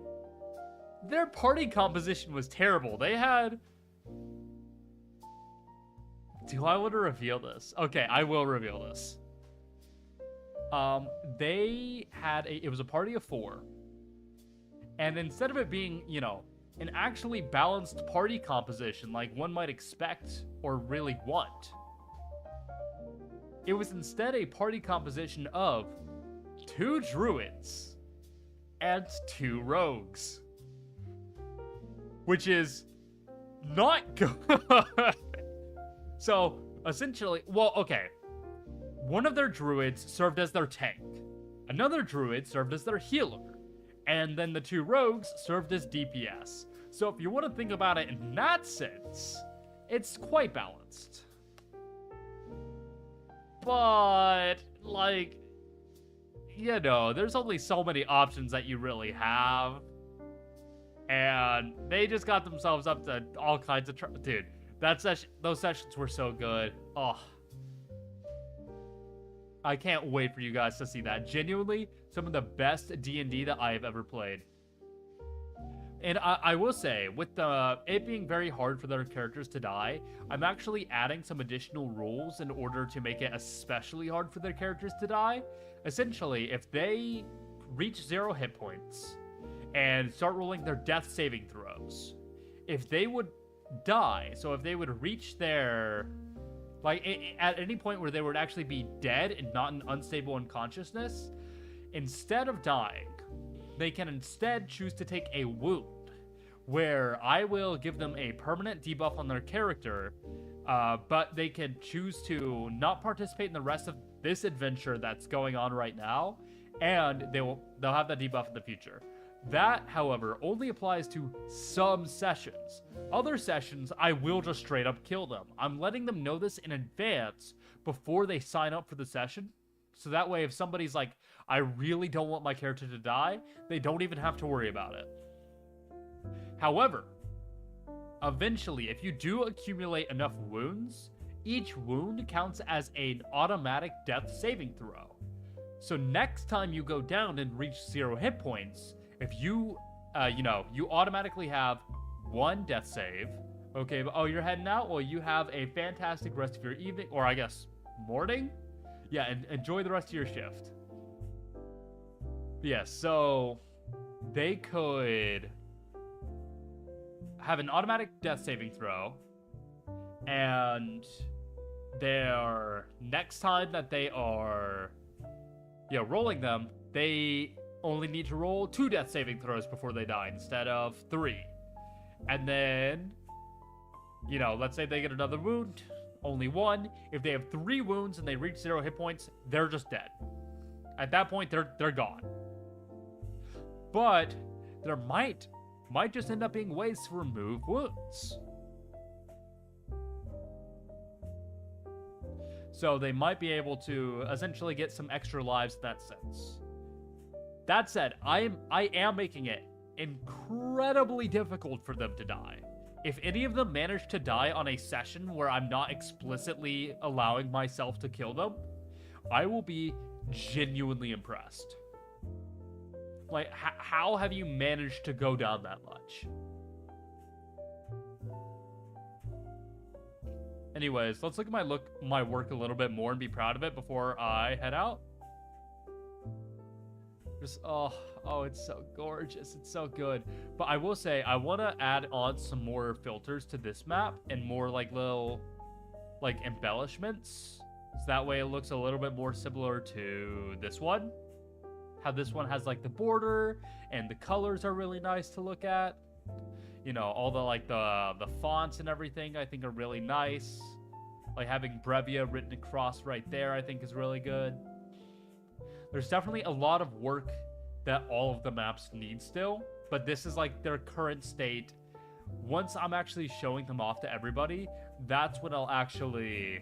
Their party composition was terrible. They had... Do I want to reveal this? Okay, I will reveal this. They had it was a party of 4. And instead of it being, you know, an actually balanced party composition like one might expect or really want, it was instead a party composition of 2 druids and 2 rogues. Which is not good. So, essentially, well, okay. One of their druids served as their tank. Another druid served as their healer. And then the 2 rogues served as DPS. So if you want to think about it in that sense, it's quite balanced. But, like, you know, there's only so many options that you really have. And they just got themselves up to all kinds of dude, those sessions were so good. Oh, I can't wait for you guys to see that. Genuinely, some of the best D&D that I have ever played. And I will say, with it being very hard for their characters to die, I'm actually adding some additional rules in order to make it especially hard for their characters to die. Essentially, if they reach 0 hit points and start rolling their death saving throws, if they would die, so if they would reach their... like, at any point where they would actually be dead and not in unstable unconsciousness, instead of dying, they can instead choose to take a wound, where I will give them a permanent debuff on their character, but they can choose to not participate in the rest of this adventure that's going on right now, and they'll have that debuff in the future. That, however, only applies to some sessions. Other sessions, I will just straight up kill them. I'm letting them know this in advance before they sign up for the session. So that way, if somebody's like, I really don't want my character to die, they don't even have to worry about it. However, eventually, if you do accumulate enough wounds, each wound counts as an automatic death saving throw. So next time you go down and reach 0 hit points, if you, you automatically have 1 death save. Okay, but, oh, you're heading out? Well, you have a fantastic rest of your evening, or I guess morning? Yeah, and enjoy the rest of your shift. Yeah, so they could have an automatic death saving throw, and their next time that they are, rolling them, they only need to roll 2 death saving throws before they die instead of 3. And then, let's say they get another wound, only 1. If they have 3 wounds and they reach 0 hit points, they're just dead. At that point, they're gone. But there might just end up being ways to remove wounds. So they might be able to essentially get some extra lives in that sense. That said, I am making it incredibly difficult for them to die. If any of them manage to die on a session where I'm not explicitly allowing myself to kill them, I will be genuinely impressed. Like, how have you managed to go down that much? Anyways, let's look at my work a little bit more and be proud of it before I head out. Just, oh, it's so gorgeous. It's so good. But I will say, I want to add on some more filters to this map and more, like, little, like, embellishments. So that way it looks a little bit more similar to this one. How this one has, like, the border and the colors are really nice to look at. You know, all the, like, the fonts and everything I think are really nice. Like, having Brevia written across right there I think is really good. There's definitely a lot of work that all of the maps need still, but this is like their current state. Once I'm actually showing them off to everybody, that's when I'll actually...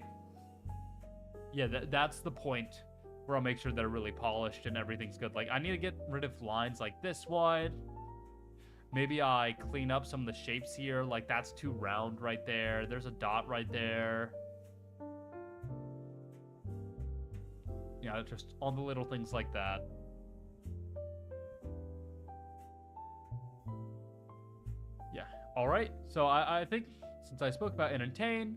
Yeah, that's the point where I'll make sure they're really polished and everything's good. Like, I need to get rid of lines like this one. Maybe I clean up some of the shapes here. Like, that's too round right there. There's a dot right there. Yeah, just all the little things like that. Yeah, all right. So I think since I spoke about entertain,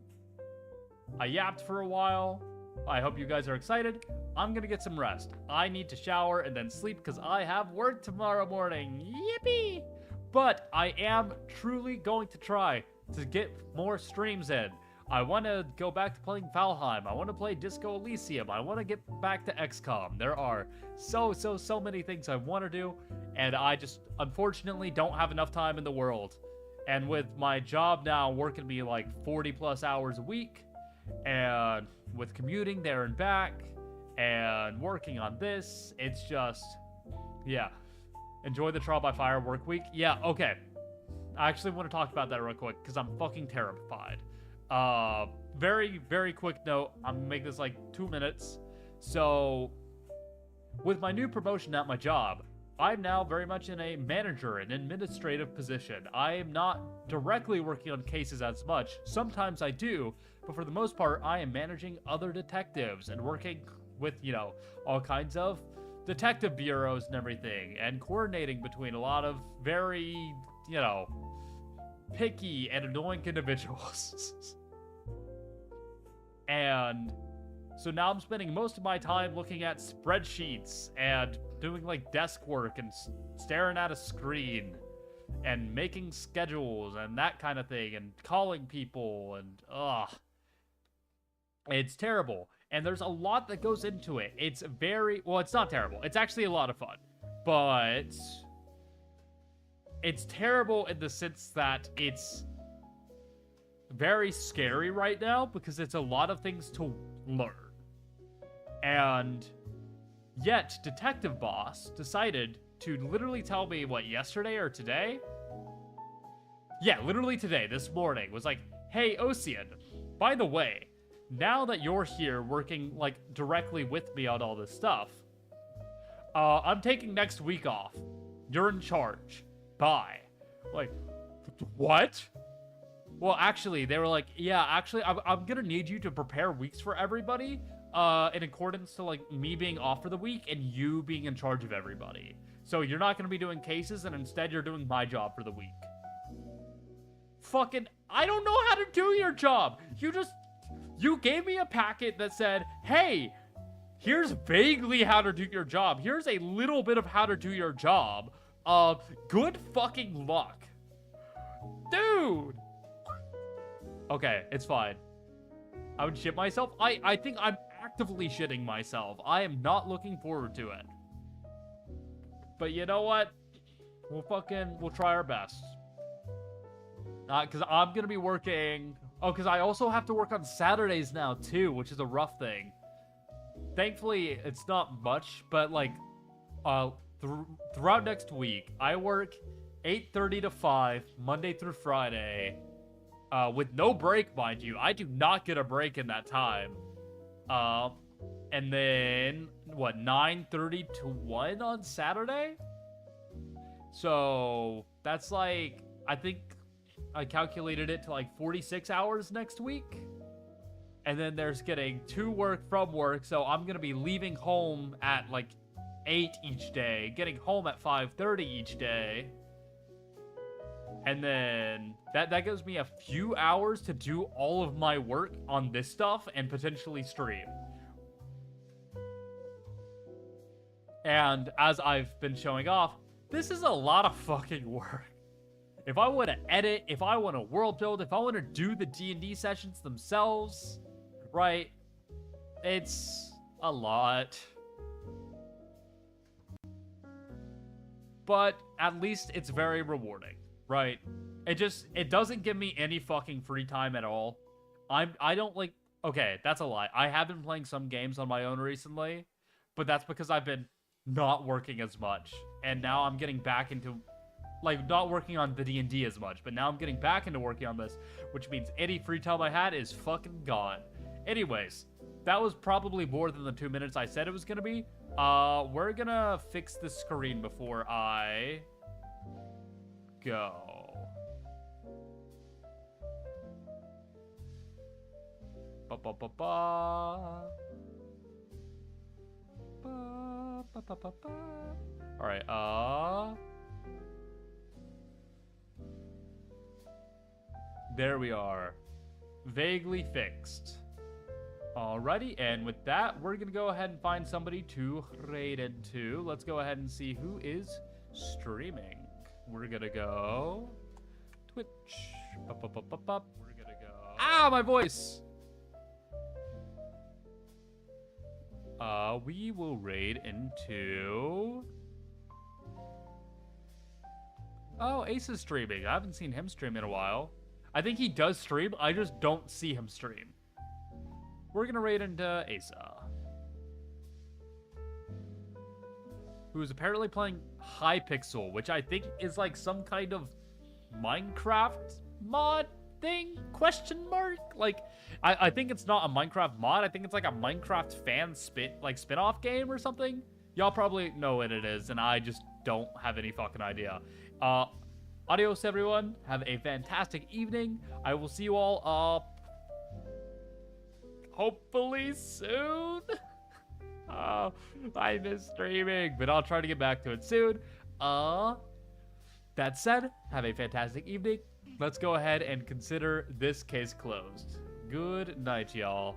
I yapped for a while. I hope you guys are excited. I'm gonna get some rest. I need to shower and then sleep because I have work tomorrow morning. Yippee! But I am truly going to try to get more streams in. I want to go back to playing Valheim. I want to play Disco Elysium. I want to get back to XCOM. There are so many things I want to do, and I just unfortunately don't have enough time in the world. And with my job now working me like 40 plus hours a week, and with commuting there and back, and working on this, it's just, yeah. Enjoy the trial by fire work week. Yeah, okay. I actually want to talk about that real quick because I'm fucking terrified. Very quick note. I'm gonna make this like 2 minutes. So, with my new promotion at my job, I'm now very much in a manager and administrative position. I am not directly working on cases as much. Sometimes I do, but for the most part, I am managing other detectives and working with, you know, all kinds of detective bureaus and everything, and coordinating between a lot of very, you know, picky and annoying individuals. And so now I'm spending most of my time looking at spreadsheets and doing like desk work and staring at a screen and making schedules and that kind of thing and calling people and it's terrible. And there's a lot that goes into it. It's very, well, it's not terrible. It's actually a lot of fun, but it's terrible in the sense that it's very scary right now because it's a lot of things to learn. And yet, Detective Boss decided to literally tell me, what, yesterday or today? Yeah, literally today, this morning, was like, hey, Osian, by the way, now that you're here working, like, directly with me on all this stuff, I'm taking next week off. You're in charge. Bye. Like, what? Well, actually, they were like, yeah, actually, I'm gonna need you to prepare weeks for everybody, in accordance to, like, me being off for the week and you being in charge of everybody. So you're not gonna be doing cases, and instead you're doing my job for the week. Fucking, I don't know how to do your job. You gave me a packet that said, hey, here's vaguely how to do your job. Here's a little bit of how to do your job. Good fucking luck. Dude. Okay, it's fine. I would shit myself. I think I'm actively shitting myself. I am not looking forward to it. But you know what? We'll try our best. Because I'm going to be working... Oh, because I also have to work on Saturdays now, too, which is a rough thing. Thankfully, it's not much, but, like, throughout next week, I work 8:30 to 5, Monday through Friday, with no break, mind you. I do not get a break in that time. And then, what, 9:30 to 1 on Saturday? So that's like, I think I calculated it to like 46 hours next week. And then there's getting to work from work. So I'm going to be leaving home at like 8 each day, getting home at 5:30 each day. And then that gives me a few hours to do all of my work on this stuff and potentially stream. And as I've been showing off, this is a lot of fucking work. If I want to edit, if I want to world build, if I want to do the D&D sessions themselves, right? It's a lot. But at least it's very rewarding, right? It doesn't give me any fucking free time at all. I don't like, okay, that's a lie. I have been playing some games on my own recently, but that's because I've been not working as much. And now I'm getting back into, like, not working on the D&D as much, but now I'm getting back into working on this, which means any free time I had is fucking gone. Anyways, that was probably more than the 2 minutes I said it was gonna be. We're gonna fix the screen before I go. Alright, there we are. Vaguely fixed. Alrighty, and with that, we're gonna go ahead and find somebody to raid into. Let's go ahead and see who is streaming. We're gonna go Twitch. We're gonna go. Ah, my voice! We will raid into. Oh, Ace is streaming. I haven't seen him stream in a while. I think he does stream, I just don't see him stream. We're gonna raid into Asa, who's apparently playing Hypixel, which I think is like some kind of Minecraft mod thing? Question mark? Like, I think it's not a Minecraft mod. I think it's like a Minecraft fan spin-off game or something. Y'all probably know what it is, and I just don't have any fucking idea. Adios, everyone. Have a fantastic evening. I will see you all hopefully soon. Oh, I miss streaming, but I'll try to get back to it soon. That said, have a fantastic evening. Let's go ahead and consider this case closed. Good night, y'all.